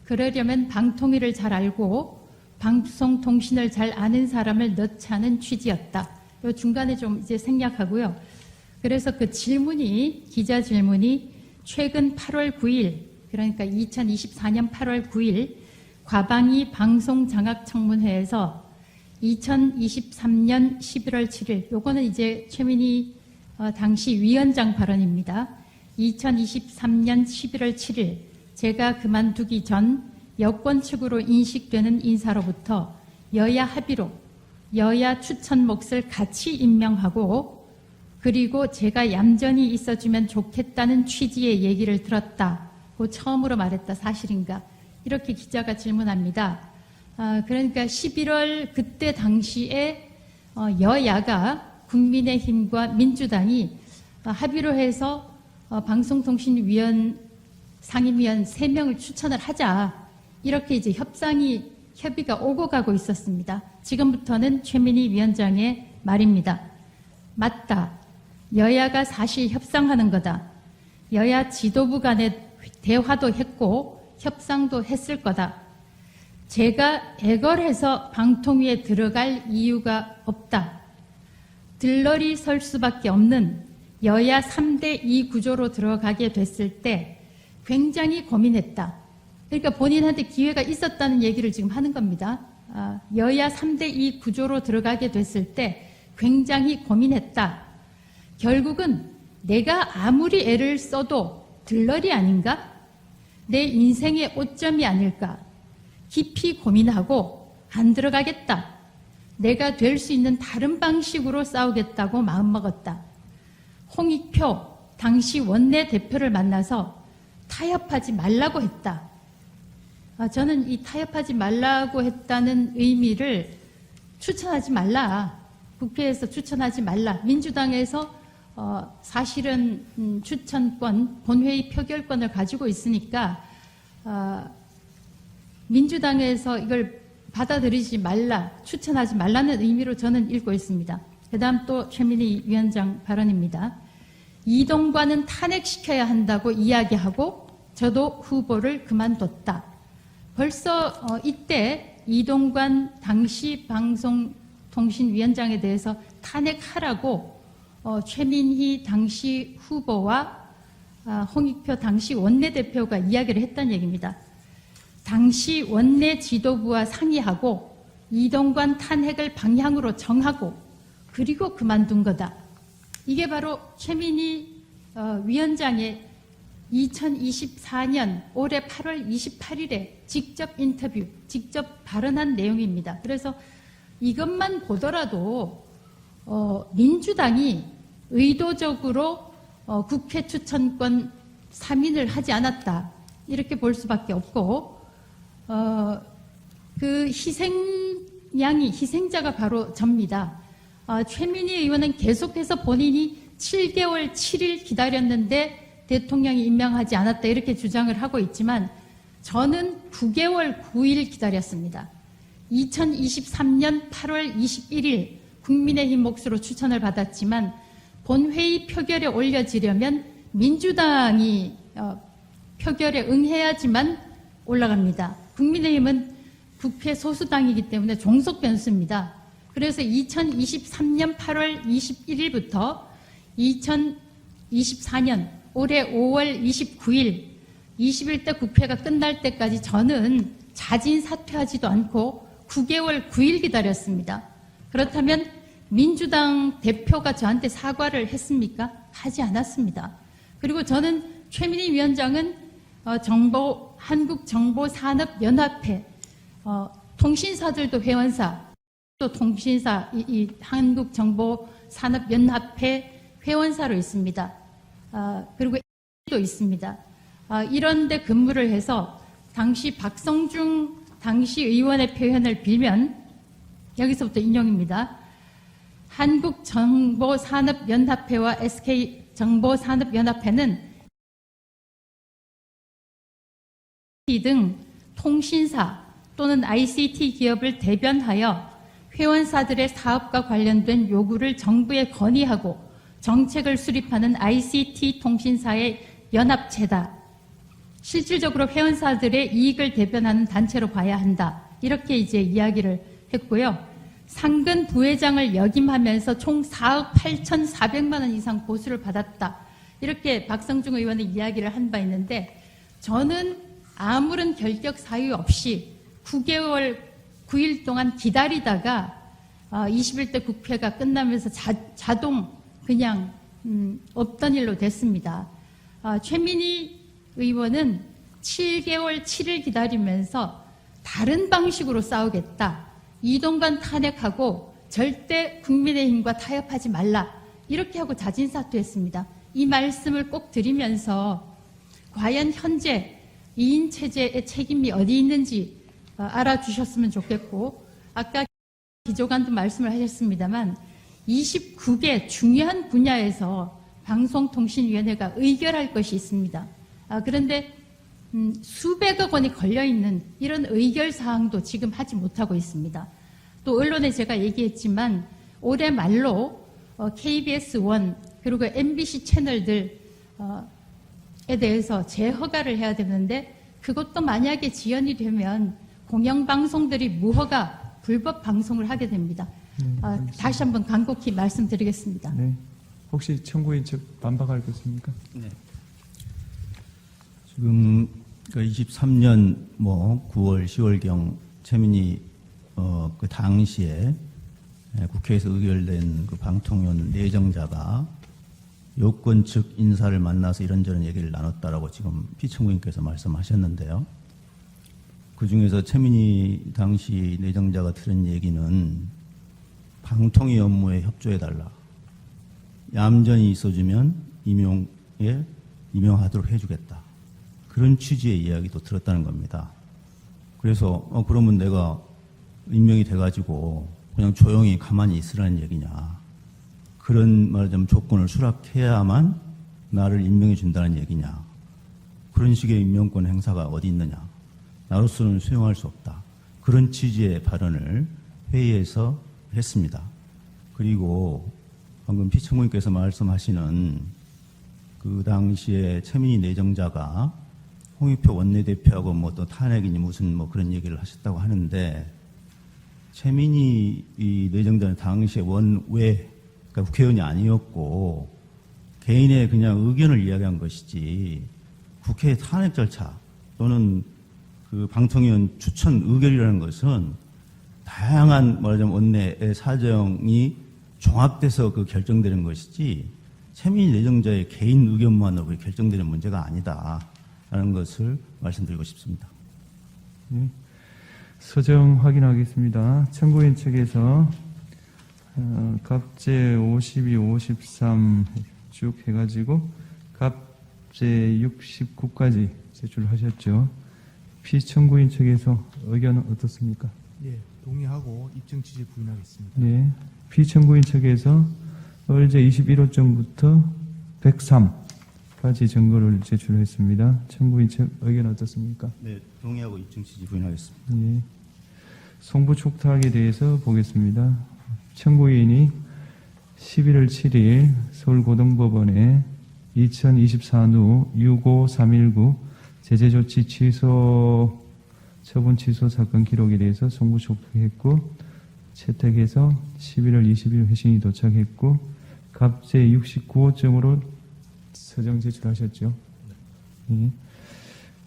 그러려면 방통위를 잘 알고 방송통신을 잘 아는 사람을 넣자는 취지였다. 요 중간에 좀 이제 생략하고요. 그래서 그 질문이, 기자 질문이 최근 8월 9일, 그러니까 2024년 8월 9일 과방위 방송장학청문회에서 2023년 11월 7일, 요거는 이제 최민희 당시 위원장 발언입니다. 2023년 11월 7일 제가 그만두기 전 여권 측으로 인식되는 인사로부터 여야 합의로 여야 추천 몫을 같이 임명하고 그리고 제가 얌전히 있어주면 좋겠다는 취지의 얘기를 들었다고 처음으로 말했다. 사실인가? 이렇게 기자가 질문합니다. 그러니까 11월 그때 당시에 여야가 국민의힘과 민주당이 합의로 해서 방송통신위원 상임위원 3명을 추천을 하자. 이렇게 이제 협의가 오고 가고 있었습니다. 지금부터는 최민희 위원장의 말입니다. 맞다. 여야가 사실 협상하는 거다. 여야 지도부 간에 대화도 했고 협상도 했을 거다. 제가 애걸해서 방통위에 들어갈 이유가 없다. 들러리 설 수밖에 없는 여야 3대2 구조로 들어가게 됐을 때 굉장히 고민했다. 그러니까 본인한테 기회가 있었다는 얘기를 지금 하는 겁니다. 여야 3대2 구조로 들어가게 됐을 때 굉장히 고민했다. 결국은 내가 아무리 애를 써도 들러리 아닌가? 내 인생의 오점이 아닐까? 깊이 고민하고 안 들어가겠다. 내가 될 수 있는 다른 방식으로 싸우겠다고 마음먹었다. 홍익표 당시 원내대표를 만나서 타협하지 말라고 했다. 저는 이 타협하지 말라고 했다는 의미를 추천하지 말라. 국회에서 추천하지 말라. 민주당에서 사실은 추천권, 본회의 표결권을 가지고 있으니까 민주당에서 이걸 받아들이지 말라, 추천하지 말라는 의미로 저는 읽고 있습니다. 그 다음 또 최민희 위원장 발언입니다. 이동관은 탄핵시켜야 한다고 이야기하고 저도 후보를 그만뒀다. 벌써 이때 이동관 당시 방송통신위원장에 대해서 탄핵하라고 최민희 당시 후보와 홍익표 당시 원내대표가 이야기를 했다는 얘기입니다. 당시 원내 지도부와 상의하고 이동관 탄핵을 방향으로 정하고 그리고 그만둔 거다. 이게 바로 최민희 위원장의 2024년 올해 8월 28일에 직접 인터뷰, 직접 발언한 내용입니다. 그래서 이것만 보더라도 민주당이 의도적으로 국회 추천권 3인을 하지 않았다. 이렇게 볼 수밖에 없고 그 희생자가 바로 접니다. 최민희 의원은 계속해서 본인이 7개월 7일 기다렸는데 대통령이 임명하지 않았다 이렇게 주장을 하고 있지만 저는 9개월 9일 기다렸습니다. 2023년 8월 21일 국민의힘 몫으로 추천을 받았지만 본회의 표결에 올려지려면 민주당이 표결에 응해야지만 올라갑니다. 국민의힘은 국회 소수당이기 때문에 종속 변수입니다. 그래서 2023년 8월 21일부터 2024년 올해 5월 29일 21대 국회가 끝날 때까지 저는 자진 사퇴하지도 않고 9개월 9일 기다렸습니다. 그렇다면 민주당 대표가 저한테 사과를 했습니까? 하지 않았습니다. 그리고 저는 최민희 위원장은 한국정보산업연합회 통신사들도 회원사 또 통신사 이 한국정보산업연합회 회원사로 있습니다. 그리고 도 있습니다. 이런데 근무를 해서 당시 박성중 당시 의원의 표현을 빌면 여기서부터 인용입니다. 한국정보산업연합회와 SK정보산업연합회는 등 통신사 또는 ICT 기업을 대변하여 회원사들의 사업과 관련된 요구를 정부에 건의하고 정책을 수립하는 ICT 통신사의 연합체다. 실질적으로 회원사들의 이익을 대변하는 단체로 봐야 한다. 이렇게 이제 이야기를 했고요. 상근 부회장을 역임하면서 총 4억 8,400만 원 이상 보수를 받았다. 이렇게 박성중 의원의 이야기를 한 바 있는데 저는 아무런 결격 사유 없이 9개월 9일 동안 기다리다가 21대 국회가 끝나면서 자동 그냥 없던 일로 됐습니다. 최민희 의원은 7개월 7일 기다리면서 다른 방식으로 싸우겠다. 이동관 탄핵하고 절대 국민의힘과 타협하지 말라. 이렇게 하고 자진사퇴했습니다. 이 말씀을 꼭 드리면서 과연 현재 2인 체제의 책임이 어디 있는지 알아주셨으면 좋겠고, 아까 기조관도 말씀을 하셨습니다만 29개 중요한 분야에서 방송통신위원회가 의결할 것이 있습니다. 그런데 수백억 원이 걸려있는 이런 의결 사항도 지금 하지 못하고 있습니다. 또 언론에 제가 얘기했지만 올해 말로 KBS1 그리고 MBC 채널들에 대해서 재허가를 해야 되는데 그것도 만약에 지연이 되면 공영방송들이 무허가 불법 방송을 하게 됩니다. 다시 한번 간곡히 말씀드리겠습니다. 네. 혹시 청구인 측 반박할 것 있습니까? 네. 지금 23년 9월, 10월경 최민희 그 당시에 국회에서 의결된 그 방통위원 내정자가 요건 측 인사를 만나서 이런저런 얘기를 나눴다라고 지금 피청구인께서 말씀하셨는데요. 그 중에서 최민희 당시 내정자가 들은 얘기는 방통위 업무에 협조해달라. 얌전히 있어주면 임용하도록 해주겠다. 그런 취지의 이야기도 들었다는 겁니다. 그래서 그러면 내가 임명이 돼가지고 그냥 조용히 가만히 있으라는 얘기냐. 그런 말하자면 조건을 수락해야만 나를 임명해 준다는 얘기냐. 그런 식의 임명권 행사가 어디 있느냐. 나로서는 수용할 수 없다. 그런 취지의 발언을 회의에서 했습니다. 그리고 방금 피청구님께서 말씀하시는 그 당시에 최민희 내정자가 홍익표 원내대표하고 또 탄핵이니 무슨 그런 얘기를 하셨다고 하는데, 최민희 이 내정자는 당시에 그러니까 국회의원이 아니었고 개인의 그냥 의견을 이야기한 것이지 국회 탄핵 절차 또는 그 방통위원 추천 의결이라는 것은 다양한 말하자면 원내의 사정이 종합돼서 그 결정되는 것이지 최민희 내정자의 개인 의견만으로 결정되는 문제가 아니다라는 것을 말씀드리고 싶습니다. 네. 서정 확인하겠습니다. 청구인 측에서 갑제 52, 53 쭉 해가지고 갑제 69까지 제출하셨죠. 피청구인 측에서 의견은 어떻습니까? 예, 동의하고 입증 취지 부인하겠습니다. 네. 피청구인 측에서 어제 21호점부터 103까지 증거를 제출했습니다. 청구인 측 의견 어떻습니까? 네, 동의하고 입증 취지 부인하겠습니다. 예. 송부 촉탁에 대해서 보겠습니다. 청구인이 11월 7일 서울고등법원에 2024년 65319 제재조치 취소 처분 취소 사건 기록에 대해서 송부 촉탁했고, 채택해서 11월 20일 회신이 도착했고 갑제 69호점으로 서정 제출하셨죠. 예.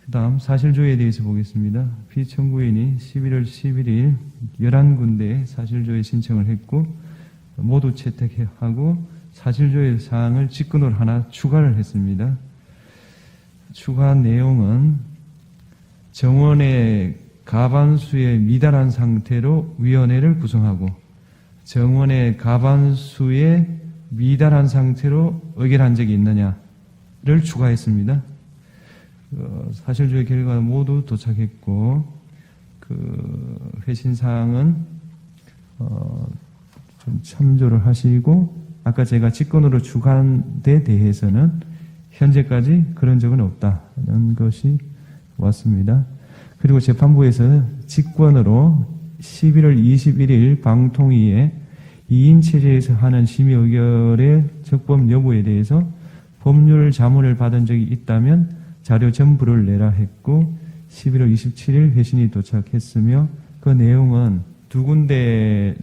그 다음 사실조회에 대해서 보겠습니다. 피청구인이 11월 11일 11군데 사실조회 신청을 했고 모두 채택하고 사실조회 사항을 직권으로 하나 추가를 했습니다. 추가한 내용은 정원의 가반수에 미달한 상태로 위원회를 구성하고 정원의 가반수에 미달한 상태로 의결한 적이 있느냐를 추가했습니다. 사실조회 결과 모두 도착했고 그 회신 사항은 좀 참조를 하시고, 아까 제가 직권으로 추가한 데 대해서는 현재까지 그런 적은 없다는 것이 왔습니다. 그리고 재판부에서 직권으로 11월 21일 방통위에 2인 체제에서 하는 심의 의결의 적법 여부에 대해서 법률 자문을 받은 적이 있다면 자료 전부를 내라 했고 11월 27일 회신이 도착했으며 그 내용은 두 군데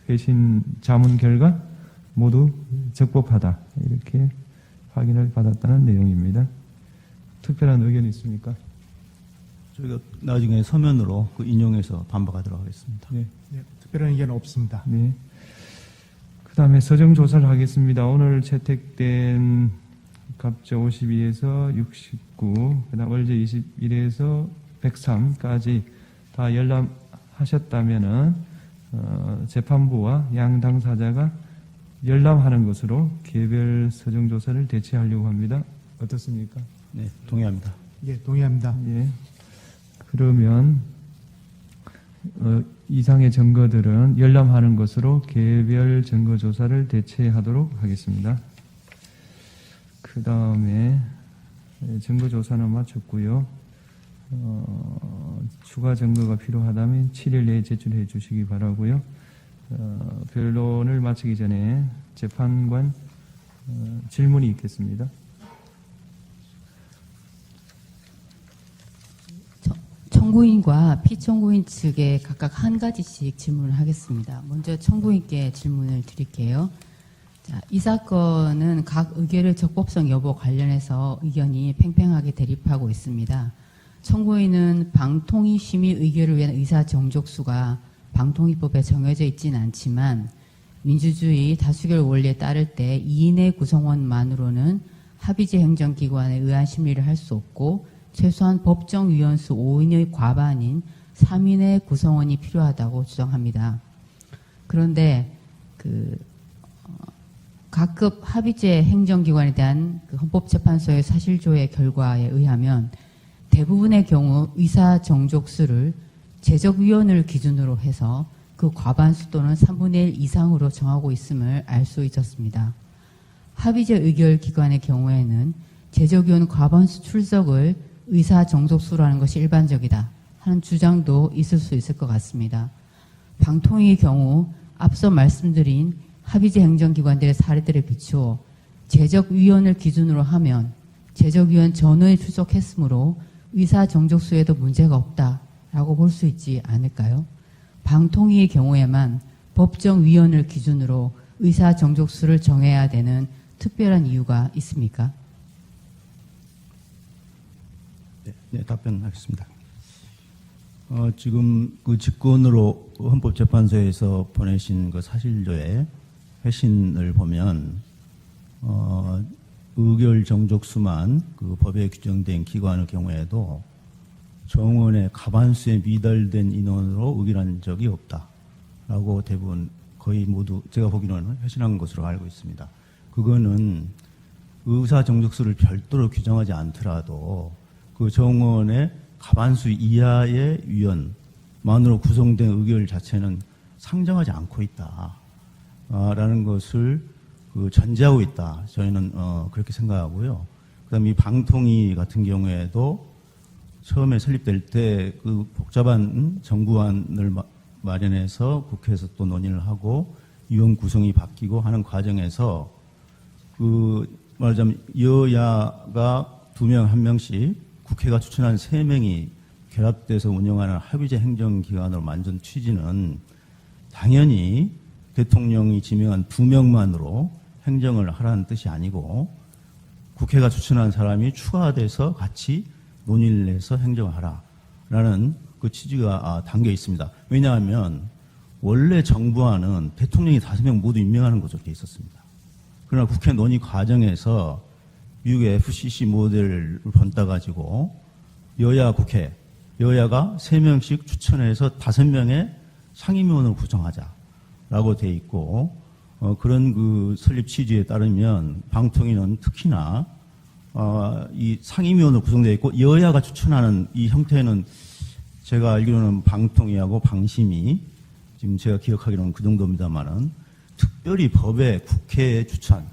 회신 자문 결과 모두 적법하다 이렇게 확인을 받았다는 내용입니다. 특별한 의견이 있습니까? 저희가 나중에 서면으로 그 인용해서 반박하도록 하겠습니다. 네. 네, 특별한 의견 없습니다. 네. 그 다음에 서정 조사를 하겠습니다. 오늘 채택된 갑자 52에서 69, 그 다음 월제 21에서 103까지 다 열람하셨다면은, 재판부와 양 당사자가 열람하는 것으로 개별 서정 조사를 대체하려고 합니다. 어떻습니까? 네, 동의합니다. 예, 동의합니다. 예. 그러면 이상의 증거들은 열람하는 것으로 개별 증거 조사를 대체하도록 하겠습니다. 그 다음에 증거 조사는 마쳤고요. 추가 증거가 필요하다면 7일 내에 제출해 주시기 바라고요. 변론을 마치기 전에 재판관 질문이 있겠습니다. 청구인과 피청구인 측에 각각 한 가지씩 질문을 하겠습니다. 먼저 청구인께 질문을 드릴게요. 자, 이 사건은 각 의결의 적법성 여부 관련해서 의견이 팽팽하게 대립하고 있습니다. 청구인은 방통위 심의 의결을 위한 의사 정족수가 방통위법에 정해져 있지는 않지만 민주주의 다수결 원리에 따를 때 2인의 구성원만으로는 합의제 행정기관에 의한 심리를 할 수 없고 최소한 법정 위원수 5인의 과반인 3인의 구성원이 필요하다고 주장합니다. 그런데 각급 합의제 행정기관에 대한 헌법재판소의 사실조회 결과에 의하면 대부분의 경우 의사 정족수를 제적위원을 기준으로 해서 그 과반수 또는 3분의 1 이상으로 정하고 있음을 알 수 있었습니다. 합의제 의결 기관의 경우에는 제적위원 과반수 출석을 의사 정족수라는 것이 일반적이다 하는 주장도 있을 수 있을 것 같습니다. 방통위의 경우 앞서 말씀드린 합의제 행정기관들의 사례들에 비추어 제적위원을 기준으로 하면 제적위원 전원이 출석했으므로 의사 정족수에도 문제가 없다라고 볼 수 있지 않을까요? 방통위의 경우에만 법정위원을 기준으로 의사 정족수를 정해야 되는 특별한 이유가 있습니까? 네, 답변하겠습니다. 지금 그 직권으로 헌법재판소에서 보내신 그 사실조의 회신을 보면, 의결 정족수만 그 법에 규정된 기관의 경우에도 정원의 과반수에 미달된 인원으로 의결한 적이 없다라고 대부분 거의 모두 제가 보기로는 회신한 것으로 알고 있습니다. 그거는 의사 정족수를 별도로 규정하지 않더라도 그 정원의 과반수 이하의 위원만으로 구성된 의결 자체는 상정하지 않고 있다라는 것을 전제하고 있다. 저희는 그렇게 생각하고요. 그다음에 이 방통위 같은 경우에도 처음에 설립될 때 그 복잡한 정부안을 마련해서 국회에서 또 논의를 하고 위원 구성이 바뀌고 하는 과정에서 말하자면 여야가 2명, 1명씩 국회가 추천한 3명이 결합돼서 운영하는 합의제 행정기관으로 만든 취지는 당연히 대통령이 지명한 2명만으로 행정을 하라는 뜻이 아니고 국회가 추천한 사람이 추가돼서 같이 논의를 해서 행정을 하라라는 그 취지가 담겨 있습니다. 왜냐하면 원래 정부안은 대통령이 5명 모두 임명하는 것으로 되어 있었습니다. 그러나 국회 논의 과정에서 미국의 FCC 모델을 본따가지고 여야가 3명씩 추천해서 5명의 상임위원을 구성하자라고 돼 있고, 그런 그 설립 취지에 따르면 방통위는 특히나 이 상임위원으로 구성되어 있고 여야가 추천하는 이 형태는 제가 알기로는 방통위하고 방심이 지금 제가 기억하기로는 그 정도입니다만은 특별히 법에 국회의 추천,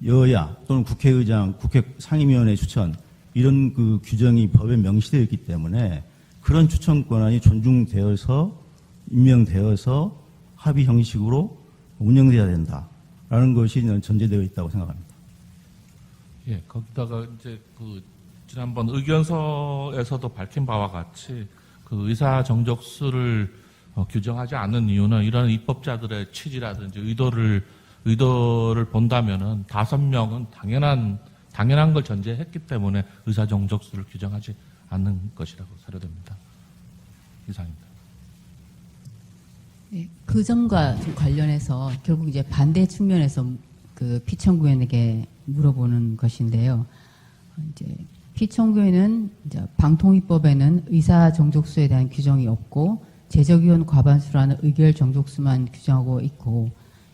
여야 또는 국회의장, 국회 상임위원회 추천 이런 그 규정이 법에 명시되어 있기 때문에 그런 추천 권한이 존중되어서 임명되어서 합의 형식으로 운영돼야 된다라는 것이 전제되어 있다고 생각합니다. 예, 거기다가 이제 지난번 의견서에서도 밝힌 바와 같이 그 의사 정족수를 규정하지 않는 이유는 이런 입법자들의 취지라든지 의도를 본다면은 5명은 당연한 걸 전제했기 때문에 의사 정족수를 규정하지 않는 것이라고 사료됩니다. 이상입니다. 네, 그 점과 좀 관련해서 결국 이제 반대 측면에서 그 피청구인에게 물어보는 것인데요. 이제 피청구인은 이제 방통위법에는 의사 정족수에 대한 규정이 없고 제적위원 과반수라는 의결 정족수만 규정하고 있고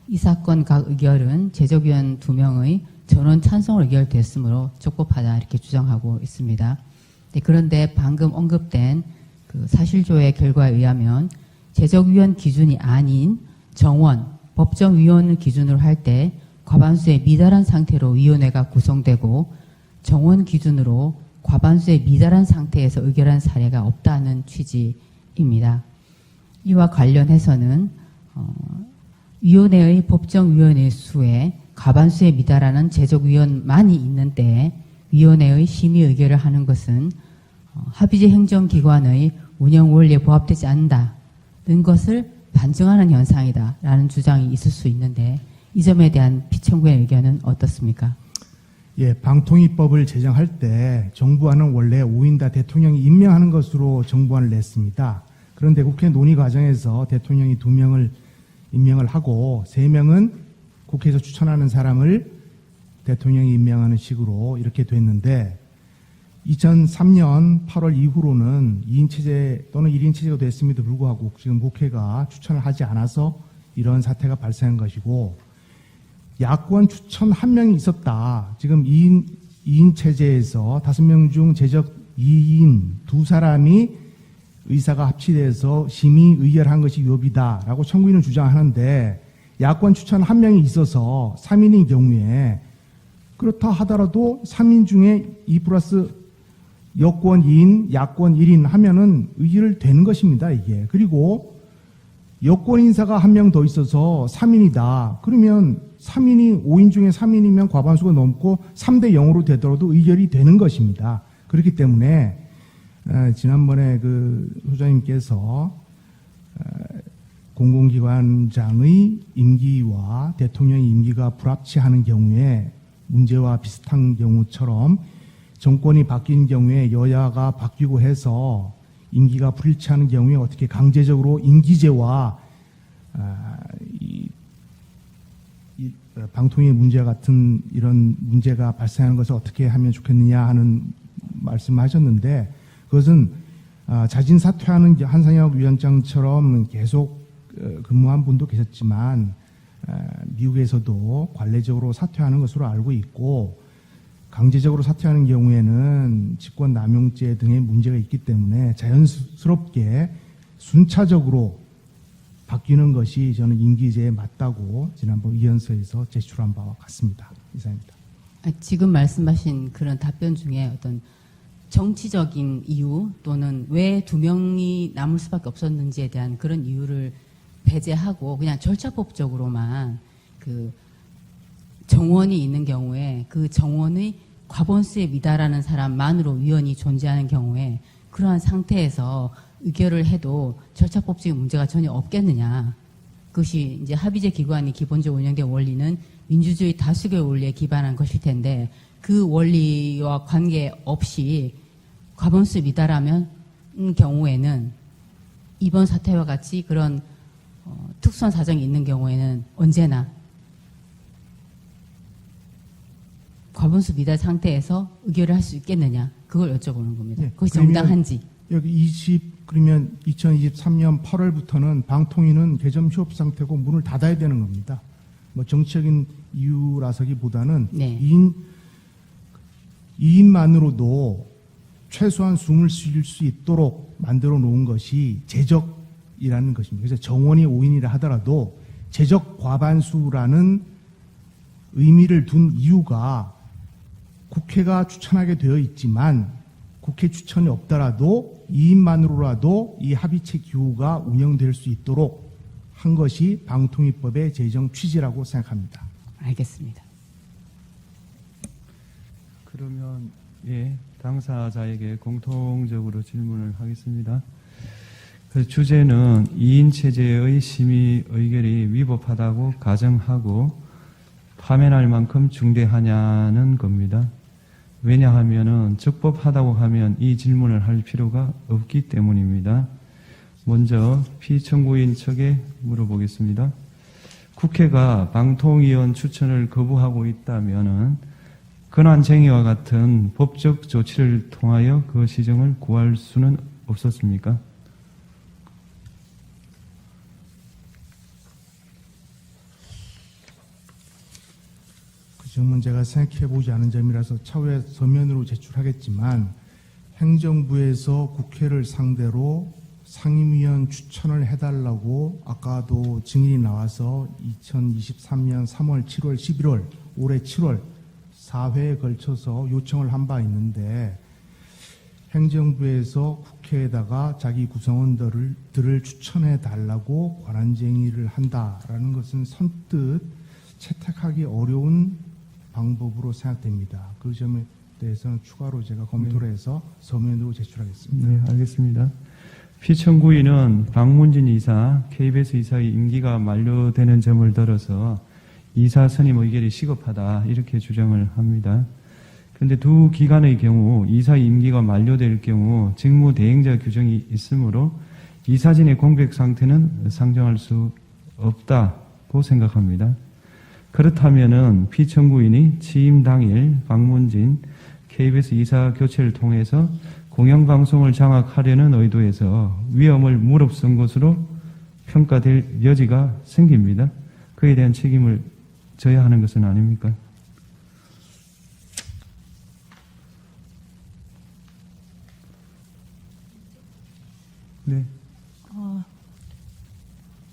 이 사건 각 의결은 제적위원 2명의 전원 찬성으로 의결됐으므로 적법하다 이렇게 주장하고 있습니다. 네, 그런데 방금 언급된 그 사실조회 결과에 의하면 제적위원 기준이 아닌 정원, 법정위원을 기준으로 할 때 과반수에 미달한 상태로 위원회가 구성되고 정원 기준으로 과반수에 미달한 상태에서 의결한 사례가 없다는 취지입니다. 이와 관련해서는 위원회의 법정위원회 수에 과반수에 미달하는 제적위원만이 있는 때 위원회의 심의 의결을 하는 것은 합의제 행정기관의 운영 원리에 부합되지 않는다는 것을 반증하는 현상이다라는 주장이 있을 수 있는데 이 점에 대한 피청구의 의견은 어떻습니까? 예, 방통위법을 제정할 때 정부안은 원래 5인 다 대통령이 임명하는 것으로 정부안을 냈습니다. 그런데 국회 논의 과정에서 대통령이 2명을 임명을 하고 3명은 국회에서 추천하는 사람을 대통령이 임명하는 식으로 이렇게 됐는데 2003년 8월 이후로는 2인 체제 또는 1인 체제가 됐음에도 불구하고 지금 국회가 추천을 하지 않아서 이런 사태가 발생한 것이고 야권 추천 1명이 있었다. 지금 2인 체제에서 5명 중 제적 2인 2사람이 의사가 합치돼서 심의 의결한 것이 위법이다라고 청구인은 주장하는데 야권 추천 1명이 있어서 3인인 경우에 그렇다 하더라도 3인 중에 2 플러스 여권 2인, 야권 1인 하면은 의결되는 것입니다, 이게. 그리고 여권 인사가 1명 더 있어서 3인이다. 그러면 3인이 5인 중에 3인이면 과반수가 넘고 3대 0으로 되더라도 의결이 되는 것입니다. 그렇기 때문에 지난번에 그 소장님께서 공공기관장의 임기와 대통령의 임기가 불합치하는 경우에 문제와 비슷한 경우처럼 정권이 바뀐 경우에 여야가 바뀌고 해서 임기가 불일치하는 경우에 어떻게 강제적으로 임기제와 방통위 문제 같은 이런 문제가 발생하는 것을 어떻게 하면 좋겠느냐 하는 말씀하셨는데 그것은 자진 사퇴하는 한상혁 위원장처럼 계속 근무한 분도 계셨지만 미국에서도 관례적으로 사퇴하는 것으로 알고 있고 강제적으로 사퇴하는 경우에는 직권남용죄 등의 문제가 있기 때문에 자연스럽게 순차적으로 바뀌는 것이 저는 임기제에 맞다고 지난번 의견서에서 제출한 바와 같습니다. 이상입니다. 지금 말씀하신 그런 답변 중에 어떤 정치적인 이유 또는 왜 2명이 남을 수밖에 없었는지에 대한 그런 이유를 배제하고 그냥 절차법적으로만 그 정원이 있는 경우에 그 정원의 과반수에 미달하는 사람만으로 위원이 존재하는 경우에 그러한 상태에서 의결을 해도 절차법적인 문제가 전혀 없겠느냐. 그것이 이제 합의제 기관이 기본적으로 운영된 원리는 민주주의 다수결 원리에 기반한 것일 텐데 그 원리와 관계없이 과반수 미달하면 경우에는 이번 사태와 같이 그런 특수한 사정이 있는 경우에는 언제나 과반수 미달 상태에서 의결을 할 수 있겠느냐 그걸 여쭤보는 겁니다. 네, 그것이 정당한지. 여기 그러면 2023년 8월부터는 방통위는 개점 휴업 상태고 문을 닫아야 되는 겁니다. 뭐 정치적인 이유라서기보다는 네. 2인만으로도 최소한 숨을 쉴 수 있도록 만들어 놓은 것이 제적이라는 것입니다. 그래서 정원이 5인이라 하더라도 제적 과반수라는 의미를 둔 이유가 국회가 추천하게 되어 있지만 국회 추천이 없더라도 2인만으로라도 이 합의체 기구가 운영될 수 있도록 한 것이 방통위법의 제정 취지라고 생각합니다. 알겠습니다. 그러면 예, 당사자에게 공통적으로 질문을 하겠습니다. 그 주제는 2인 체제의 심의 의결이 위법하다고 가정하고 파면할 만큼 중대하냐는 겁니다. 왜냐하면은 적법하다고 하면 이 질문을 할 필요가 없기 때문입니다. 먼저 피청구인 측에 물어보겠습니다. 국회가 방통위원 추천을 거부하고 있다면은 권한쟁의와 같은 법적 조치를 통하여 그 시정을 구할 수는 없었습니까? 그 점은 제가 생각해보지 않은 점이라서 차후에 서면으로 제출하겠지만 행정부에서 국회를 상대로 상임위원 추천을 해달라고 아까도 증인이 나와서 2023년 3월, 7월, 11월, 올해 7월 4회에 걸쳐서 요청을 한 바 있는데 행정부에서 국회에다가 자기 구성원들을 추천해 달라고 권한쟁의를 한다라는 것은 선뜻 채택하기 어려운 방법으로 생각됩니다. 그 점에 대해서는 추가로 제가 검토를 해서 서면으로 제출하겠습니다. 네, 알겠습니다. 피청구인은 박문진 이사, KBS 이사의 임기가 만료되는 점을 들어서 이사 선임 의결이 시급하다 이렇게 주장을 합니다. 그런데 두 기관의 경우 이사의 임기가 만료될 경우 직무대행자 규정이 있으므로 이사진의 공백 상태는 상정할 수 없다고 생각합니다. 그렇다면은 피청구인이 취임 당일 박문진 KBS 이사 교체를 통해서 공영방송을 장악하려는 의도에서 위험을 무릅쓴 것으로 평가될 여지가 생깁니다. 그에 대한 책임을 져야 하는 것은 아닙니까? 네.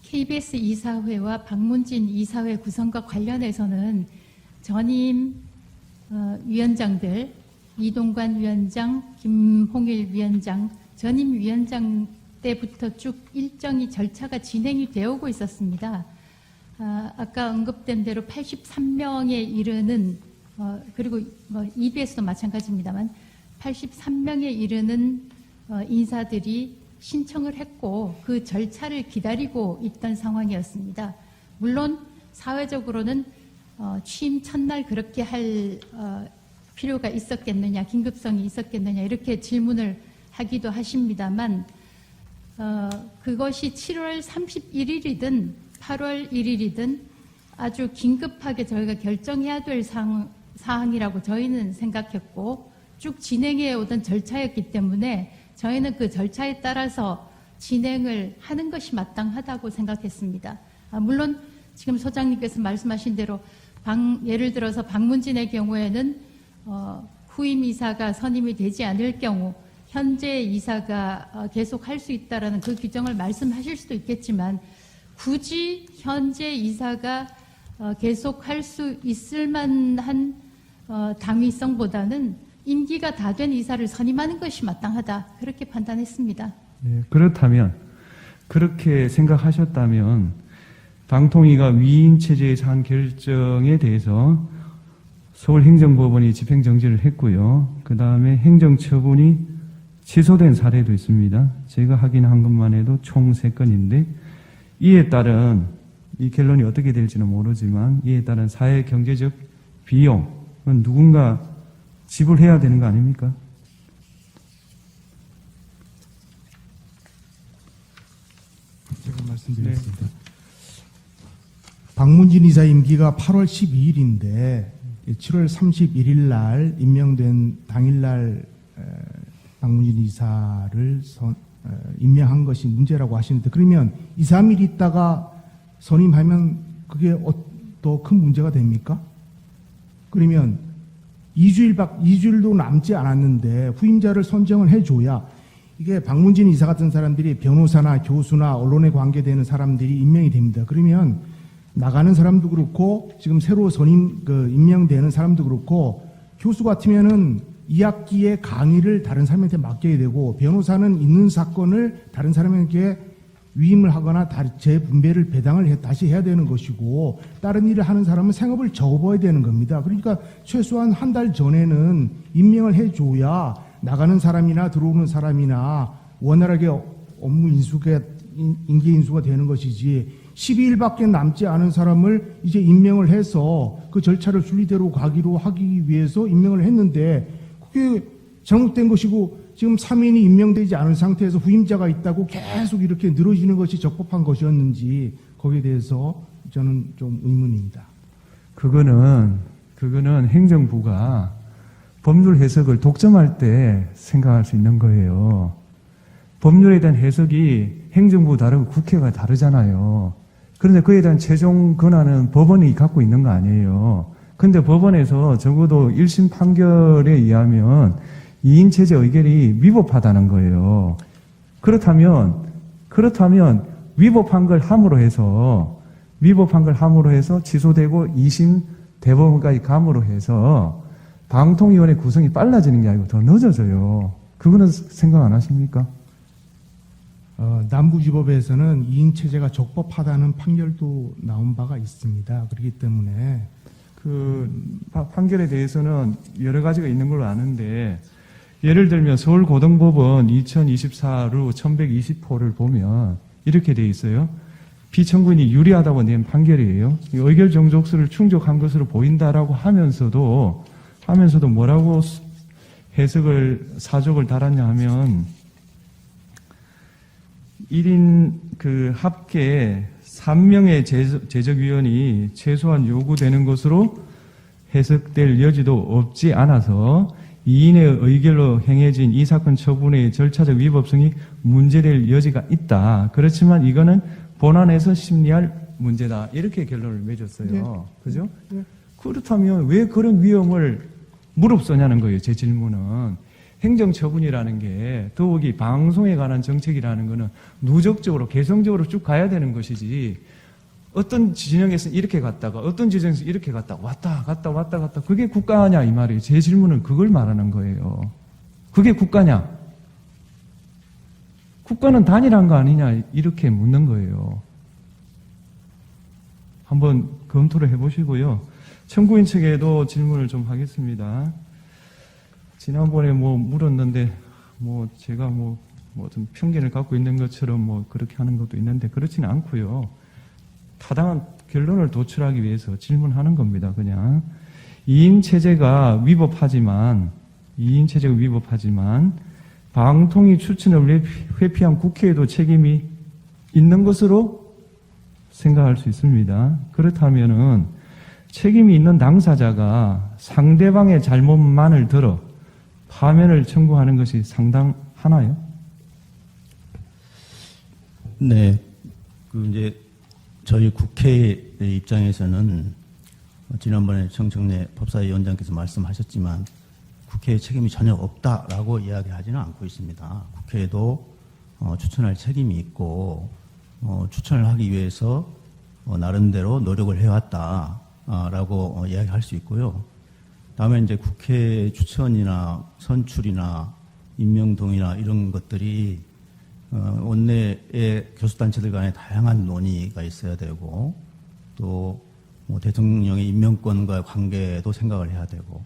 KBS 이사회와 박문진 이사회 구성과 관련해서는 전임 위원장들 이동관 위원장, 김홍일 위원장, 전임 위원장 때부터 쭉 일정이 절차가 진행이 되어 오고 있었습니다. 아까 언급된 대로 83명에 이르는 그리고 EBS도 마찬가지입니다만 83명에 이르는 인사들이 신청을 했고 그 절차를 기다리고 있던 상황이었습니다. 물론 사회적으로는 취임 첫날 그렇게 할 필요가 있었겠느냐, 긴급성이 있었겠느냐 이렇게 질문을 하기도 하십니다만 그것이 7월 31일이든 8월 1일이든 아주 긴급하게 저희가 결정해야 될 사항이라고 저희는 생각했고 쭉 진행해 오던 절차였기 때문에 저희는 그 절차에 따라서 진행을 하는 것이 마땅하다고 생각했습니다. 물론 지금 소장님께서 말씀하신 대로 예를 들어서 박문진의 경우에는 후임 이사가 선임이 되지 않을 경우 현재 이사가 계속 할 수 있다라는 그 규정을 말씀하실 수도 있겠지만 굳이 현재 이사가 계속 할 수 있을 만한 당위성보다는 임기가 다 된 이사를 선임하는 것이 마땅하다 그렇게 판단했습니다. 네, 그렇다면 그렇게 생각하셨다면 방통위가 위임 체제에서 한 결정에 대해서 서울행정법원이 집행정지를 했고요. 그 다음에 행정처분이 취소된 사례도 있습니다. 제가 확인한 것만 해도 총 3건인데 이에 따른 이 결론이 어떻게 될지는 모르지만 이에 따른 사회 경제적 비용은 누군가 지불해야 되는 거 아닙니까? 제가 말씀드리겠습니다. 박문진 이사 임기가 8월 12일인데 7월 31일 날 임명된 당일날 박문진 이사를 임명한 것이 문제라고 하시는데 그러면 2, 3일 있다가 선임하면 그게 더 큰 문제가 됩니까? 그러면 2주일도 남지 않았는데 후임자를 선정을 해줘야 이게 박문진 이사 같은 사람들이 변호사나 교수나 언론에 관계되는 사람들이 임명이 됩니다. 그러면 나가는 사람도 그렇고 지금 새로 임명되는 사람도 그렇고 교수 같으면은 2학기에 강의를 다른 사람한테 맡겨야 되고 변호사는 있는 사건을 다른 사람에게 위임을 하거나 재분배를 배당을 다시 해야 되는 것이고 다른 일을 하는 사람은 생업을 접어야 되는 겁니다. 그러니까 최소한 한 달 전에는 임명을 해줘야 나가는 사람이나 들어오는 사람이나 원활하게 업무 인수가 인계 인수가 되는 것이지 12일밖에 남지 않은 사람을 이제 임명을 해서 그 절차를 순리대로 가기로 하기 위해서 임명을 했는데 그게 잘못된 것이고 지금 3인이 임명되지 않은 상태에서 후임자가 있다고 계속 이렇게 늘어지는 것이 적법한 것이었는지 거기에 대해서 저는 좀 의문입니다. 그거는 행정부가 법률 해석을 독점할 때 생각할 수 있는 거예요. 법률에 대한 해석이 행정부 다르고 국회가 다르잖아요. 그런데 그에 대한 최종 권한은 법원이 갖고 있는 거 아니에요. 근데 법원에서 적어도 1심 판결에 의하면 2인 체제 의결이 위법하다는 거예요. 그렇다면 위법한 걸 함으로 해서 취소되고 2심 대법원까지 감으로 해서 방통위원회 구성이 빨라지는 게 아니고 더 늦어져요. 그거는 생각 안 하십니까? 남부지법에서는 2인 체제가 적법하다는 판결도 나온 바가 있습니다. 그렇기 때문에 그 판결에 대해서는 여러 가지가 있는 걸로 아는데 예를 들면 서울고등법원 2024루 1120호를 보면 이렇게 돼 있어요. 피청구인이 유리하다고 낸 판결이에요. 의결 정족수를 충족한 것으로 보인다라고 하면서도 뭐라고 사족을 달았냐 하면 1인 그 합계 3명의 제적위원이 최소한 요구되는 것으로 해석될 여지도 없지 않아서 2인의 의결로 행해진 이 사건 처분의 절차적 위법성이 문제될 여지가 있다. 그렇지만 이거는 본안에서 심리할 문제다. 이렇게 결론을 맺었어요. 네. 그죠? 네. 그렇다면 왜 그런 위험을 무릅쓰냐는 거예요. 제 질문은. 행정처분이라는 게 더욱이 방송에 관한 정책이라는 거는 누적적으로 개성적으로 쭉 가야 되는 것이지 어떤 진영에서 이렇게 갔다가 어떤 지정에서 이렇게 갔다 왔다 갔다 그게 국가냐 이 말이에요. 제 질문은 그걸 말하는 거예요. 그게 국가냐? 국가는 단일한 거 아니냐 이렇게 묻는 거예요. 한번 검토를 해보시고요. 청구인 측에도 질문을 좀 하겠습니다. 지난번에 물었는데 제가 좀 편견을 갖고 있는 것처럼 그렇게 하는 것도 있는데 그렇지는 않고요. 타당한 결론을 도출하기 위해서 질문하는 겁니다. 그냥 2인 체제가 위법하지만 방통위 추천을 회피한 국회에도 책임이 있는 것으로 생각할 수 있습니다. 그렇다면은 책임이 있는 당사자가 상대방의 잘못만을 들어 파면을 청구하는 것이 상당하나요? 네. 이제 저희 국회의 입장에서는 지난번에 정청래 법사위원장께서 말씀하셨지만 국회의 책임이 전혀 없다라고 이야기하지는 않고 있습니다. 국회에도 추천할 책임이 있고 추천을 하기 위해서 나름대로 노력을 해왔다라고 이야기할 수 있고요. 다음에 이제 국회 추천이나 선출이나 임명동의나 이런 것들이 원내의 교수단체들 간에 다양한 논의가 있어야 되고 또 대통령의 임명권과의 관계도 생각을 해야 되고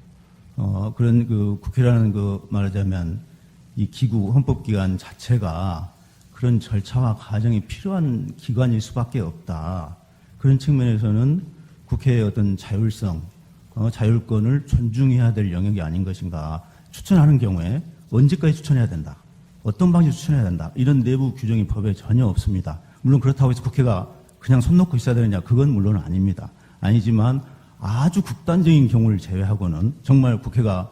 그런 국회라는 말하자면 이 기구 헌법기관 자체가 그런 절차와 과정이 필요한 기관일 수밖에 없다. 그런 측면에서는 국회의 어떤 자율성, 자율권을 존중해야 될 영역이 아닌 것인가. 추천하는 경우에 언제까지 추천해야 된다. 어떤 방식으로 추천해야 된다. 이런 내부 규정이 법에 전혀 없습니다. 물론 그렇다고 해서 국회가 그냥 손 놓고 있어야 되느냐. 그건 물론 아닙니다. 아니지만 아주 극단적인 경우를 제외하고는 정말 국회가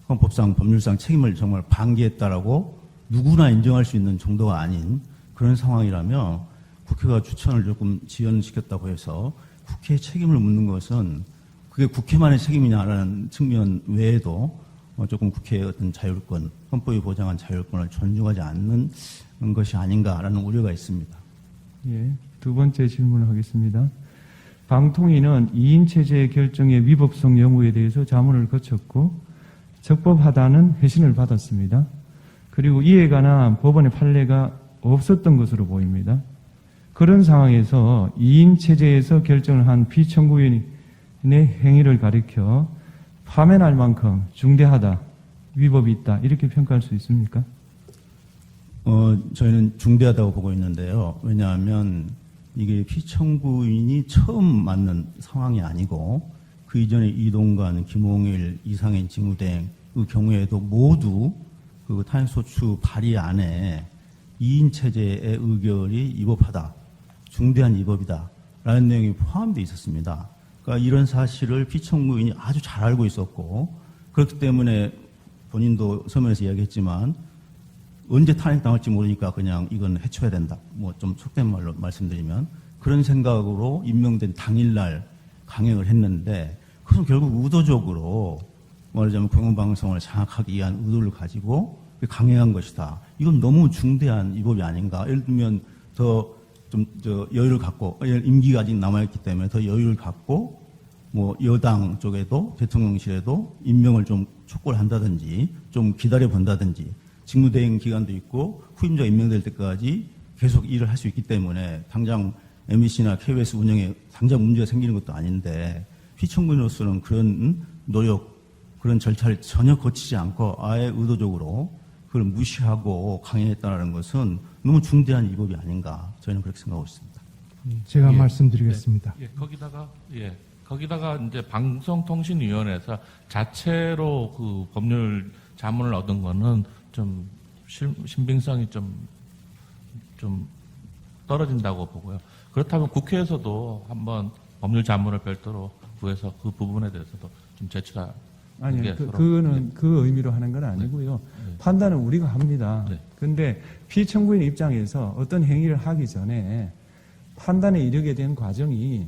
헌법상 법률상 책임을 정말 방기했다라고 누구나 인정할 수 있는 정도가 아닌 그런 상황이라면 국회가 추천을 조금 지연시켰다고 해서 국회의 책임을 묻는 것은 그게 국회만의 책임이냐라는 측면 외에도 조금 국회의 어떤 자율권, 헌법이 보장한 자율권을 존중하지 않는 것이 아닌가라는 우려가 있습니다. 예, 두 번째 질문을 하겠습니다. 방통위는 2인 체제의 결정의 위법성 여부에 대해서 자문을 거쳤고 적법하다는 회신을 받았습니다. 그리고 이에 관한 법원의 판례가 없었던 것으로 보입니다. 그런 상황에서 2인 체제에서 결정을 한 피청구인의 행위를 가리켜 파면할 만큼 중대하다, 위법이 있다 이렇게 평가할 수 있습니까? 저희는 중대하다고 보고 있는데요. 왜냐하면 이게 피청구인이 처음 맞는 상황이 아니고 그 이전에 이동관, 김홍일, 이상인 직무대행 그 경우에도 모두 그 탄핵소추 발의 안에 2인 체제의 의결이 위법하다, 중대한 위법이다라는 내용이 포함되어 있었습니다. 그러니까 이런 사실을 피청구인이 아주 잘 알고 있었고 그렇기 때문에 본인도 서면에서 이야기했지만 언제 탄핵당할지 모르니까 그냥 이건 해쳐야 된다. 뭐 좀 속된 말로 말씀드리면 그런 생각으로 임명된 당일날 강행을 했는데 그것은 결국 의도적으로 말하자면 공영방송을 장악하기 위한 의도를 가지고 강행한 것이다. 이건 너무 중대한 위법이 아닌가. 예를 들면 여유를 갖고 임기가 아직 남아있기 때문에 더 여유를 갖고 뭐 여당 쪽에도 대통령실에도 임명을 좀 촉구를 한다든지 좀 기다려 본다든지 직무대행 기간도 있고 후임자가 임명될 때까지 계속 일을 할 수 있기 때문에 당장 MBC나 KBS 운영에 당장 문제가 생기는 것도 아닌데 피청구인으로서는 그런 노력, 그런 절차를 전혀 거치지 않고 아예 의도적으로 그걸 무시하고 강행했다는 것은 너무 중대한 위법이 아닌가 저희는 그렇게 생각하고 있습니다. 제가 예. 말씀드리겠습니다. 거기다가 이제 방송통신위원회에서 자체로 그 법률 자문을 얻은 거는 좀 신빙성이 좀 떨어진다고 보고요. 그렇다면 국회에서도 한번 법률 자문을 별도로 구해서 그 부분에 대해서도 좀 제출하. 아니요, 그거는 그 의미로 하는 건 아니고요. 네. 판단은 우리가 합니다. 네. 근데 피청구인 입장에서 어떤 행위를 하기 전에 판단에 이르게 된 과정이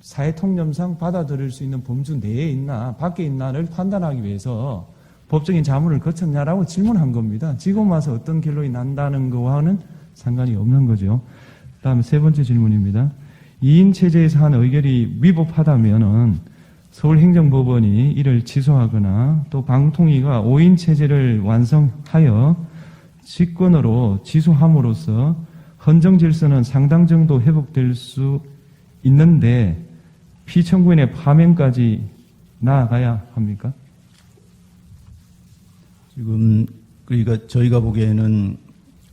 사회통념상 받아들일 수 있는 범주 내에 있나 밖에 있나를 판단하기 위해서 법적인 자문을 거쳤냐라고 질문한 겁니다. 지금 와서 어떤 결론이 난다는 거와는 상관이 없는 거죠. 그다음에 세 번째 질문입니다. 2인 체제에서 한 의결이 위법하다면은 서울행정법원이 이를 취소하거나 또 방통위가 5인 체제를 완성하여 직권으로 취소함으로써 헌정 질서는 상당 정도 회복될 수 있는데 피청구인의 파면까지 나아가야 합니까? 지금 그러니까 저희가 보기에는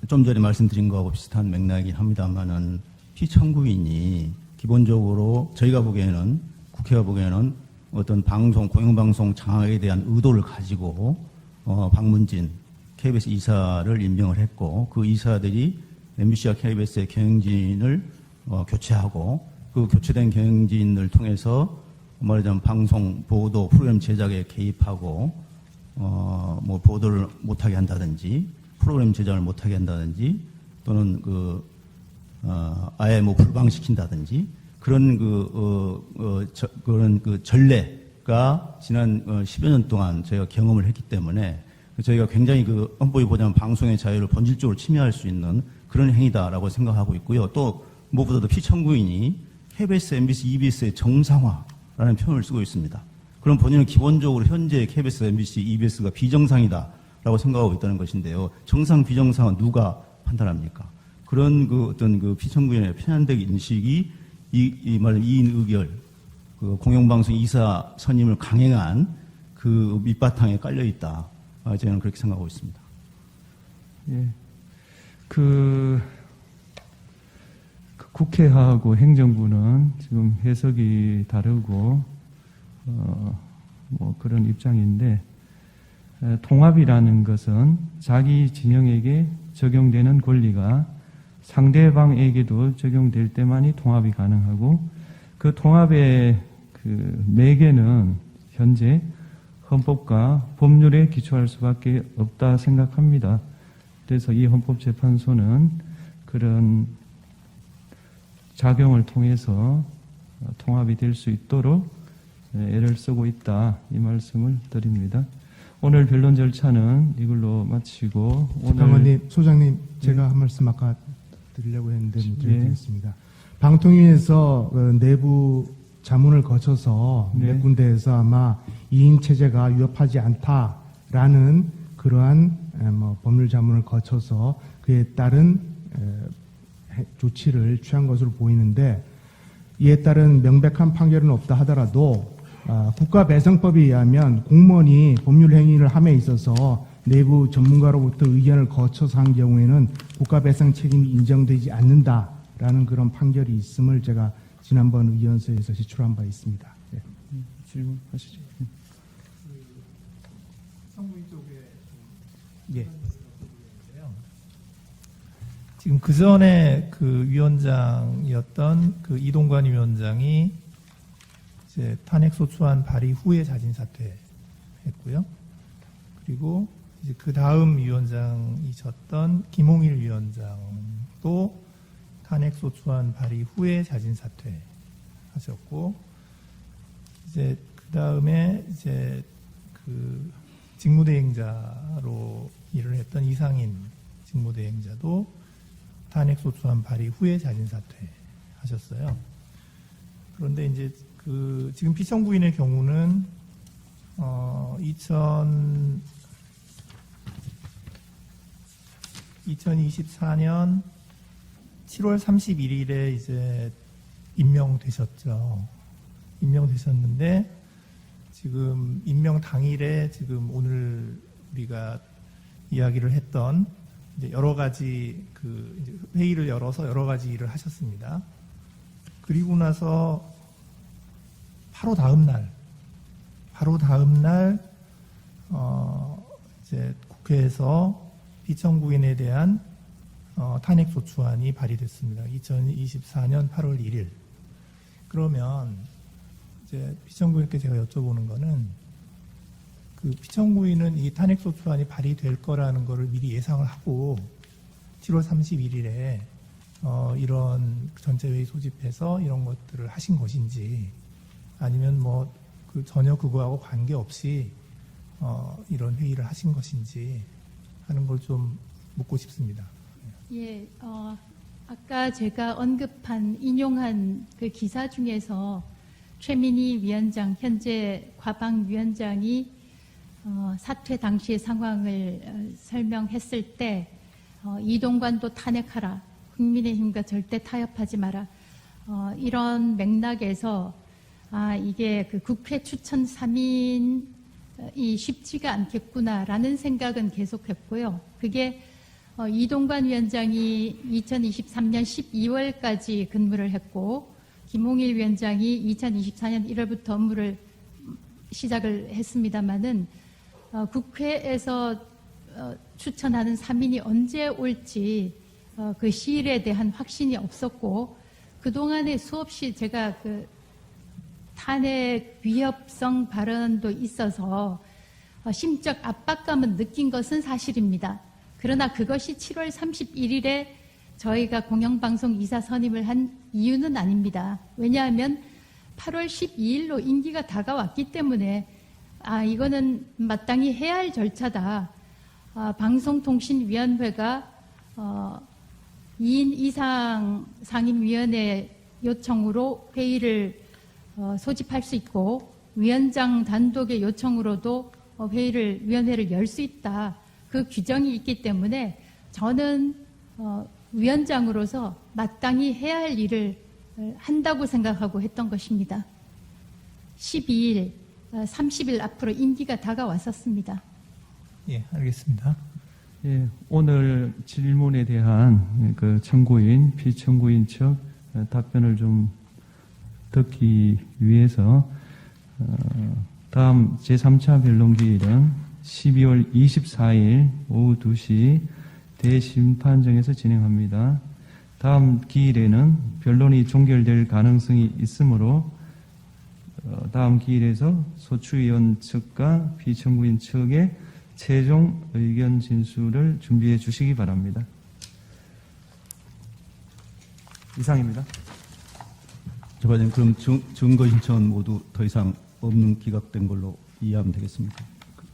좀 전에 말씀드린 거하고 비슷한 맥락이긴 합니다만은 피청구인이 기본적으로 저희가 보기에는 국회가 보기에는 어떤 방송 공영방송 장악에 대한 의도를 가지고 박문진 KBS 이사를 임명을 했고 그 이사들이 MBC와 KBS의 경영진을 교체하고 그 교체된 경영진을 통해서 말하자면 방송 보도 프로그램 제작에 개입하고 뭐 보도를 못하게 한다든지 프로그램 제작을 못하게 한다든지 또는 아예 뭐 불방시킨다든지 그런 그런 전례가 지난 10여 년 동안 저희가 경험을 했기 때문에 저희가 굉장히 헌법이 보자면 방송의 자유를 본질적으로 침해할 수 있는 그런 행위다라고 생각하고 있고요. 또 무엇보다도 피청구인이 KBS, MBC, EBS의 정상화라는 표현을 쓰고 있습니다. 그럼 본인은 기본적으로 현재 KBS, MBC, EBS가 비정상이다라고 생각하고 있다는 것인데요. 정상, 비정상은 누가 판단합니까? 그런 어떤 피청구인의 편향된 인식이 이 말 2인 의결, 공영방송 이사 선임을 강행한 그 밑바탕에 깔려 있다. 저는 그렇게 생각하고 있습니다. 예. 국회하고 행정부는 지금 해석이 다르고, 뭐 그런 입장인데, 통합이라는 것은 자기 진영에게 적용되는 권리가 상대방에게도 적용될 때만이 통합이 가능하고 그 통합의 매개는 현재 헌법과 법률에 기초할 수밖에 없다 생각합니다. 그래서 이 헌법재판소는 그런 작용을 통해서 통합이 될 수 있도록 애를 쓰고 있다 이 말씀을 드립니다. 오늘 변론 절차는 이걸로 마치고 오늘 소장님 제가 한 말씀 아까 드리려고 했는데 드리겠습니다. 방통위에서 내부 자문을 거쳐서 몇 군데에서 아마 2인 체제가 위협하지 않다라는 그러한 법률 자문을 거쳐서 그에 따른 조치를 취한 것으로 보이는데 이에 따른 명백한 판결은 없다 하더라도 국가배상법에 의하면 공무원이 법률 행위를 함에 있어서 내부 전문가로부터 의견을 거쳐서 한 경우에는 국가배상 책임이 인정되지 않는다라는 그런 판결이 있음을 제가 지난번 의견서에서 제출한 바 있습니다. 네. 질문하시죠. 성부인 쪽에 예. 지금 그 전에 그 위원장이었던 그 이동관 위원장이 이제 탄핵소추안 발의 후에 자진 사퇴했고요. 그리고 이제 그 다음 위원장이셨던 김홍일 위원장도 탄핵소추안 발의 후에 자진 사퇴하셨고, 이제 그 다음에 이제 그 직무대행자로 일을 했던 이상인 직무대행자도 탄핵소추안 발의 후에 자진 사퇴하셨어요. 그런데 이제 그 지금 피청구인의 경우는 2024년 7월 31일에 이제 임명되셨는데 지금 임명 당일에 지금 오늘 우리가 이야기를 했던 이제 여러 가지 그 이제 회의를 열어서 여러 가지 일을 하셨습니다. 그리고 나서 바로 다음 날 이제 국회에서 피청구인에 대한 탄핵소추안이 발의됐습니다. 2024년 8월 1일. 그러면 이제 피청구인께 제가 여쭤보는 거는 그 피청구인은 이 탄핵소추안이 발의될 거라는 거를 미리 예상을 하고 7월 31일에 이런 전체회의 소집해서 이런 것들을 하신 것인지, 아니면 뭐 그 전혀 그거하고 관계없이 이런 회의를 하신 것인지 하는 걸 좀 묻고 싶습니다. 예, 아까 제가 언급한 인용한 그 기사 중에서 최민희 위원장, 현재 과방위원장이 사퇴 당시의 상황을 설명했을 때 이동관도 탄핵하라, 국민의힘과 절대 타협하지 마라, 이런 맥락에서 이게 그 국회 추천 3인이 쉽지가 않겠구나라는 생각은 계속했고요. 그게 이동관 위원장이 2023년 12월까지 근무를 했고, 김홍일 위원장이 2024년 1월부터 업무를 시작을 했습니다마는 국회에서 추천하는 3인이 언제 올지 그 시일에 대한 확신이 없었고, 그동안에 수없이 제가 그 탄핵 위협성 발언도 있어서 심적 압박감은 느낀 것은 사실입니다. 그러나 그것이 7월 31일에 저희가 공영방송 이사 선임을 한 이유는 아닙니다. 왜냐하면 8월 12일로 임기가 다가왔기 때문에 이거는 마땅히 해야 할 절차다. 방송통신위원회가 2인 이상 상임위원회 요청으로 회의를 소집할 수 있고, 위원장 단독의 요청으로도 위원회를 열 수 있다. 그 규정이 있기 때문에 저는 위원장으로서 마땅히 해야 할 일을 한다고 생각하고 했던 것입니다. 12일, 30일 앞으로 임기가 다가왔었습니다. 예, 알겠습니다. 예, 오늘 질문에 대한 그 청구인, 피청구인 측 답변을 좀 듣기 위해서 다음 제3차 변론기일은 12월 24일 오후 2시 대심판정에서 진행합니다. 다음 기일에는 변론이 종결될 가능성이 있으므로 다음 기일에서 소추위원 측과 피청구인 측의 최종 의견 진술을 준비해 주시기 바랍니다. 이상입니다. 재판장님, 그럼 증거 신청은 모두 더 이상 없는 기각된 걸로 이해하면 되겠습니까?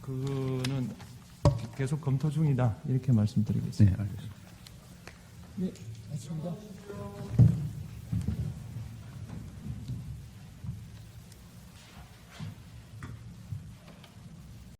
그거는 계속 검토 중이다, 이렇게 말씀드리겠습니다. 네, 알겠습니다. 네, 맞습니다.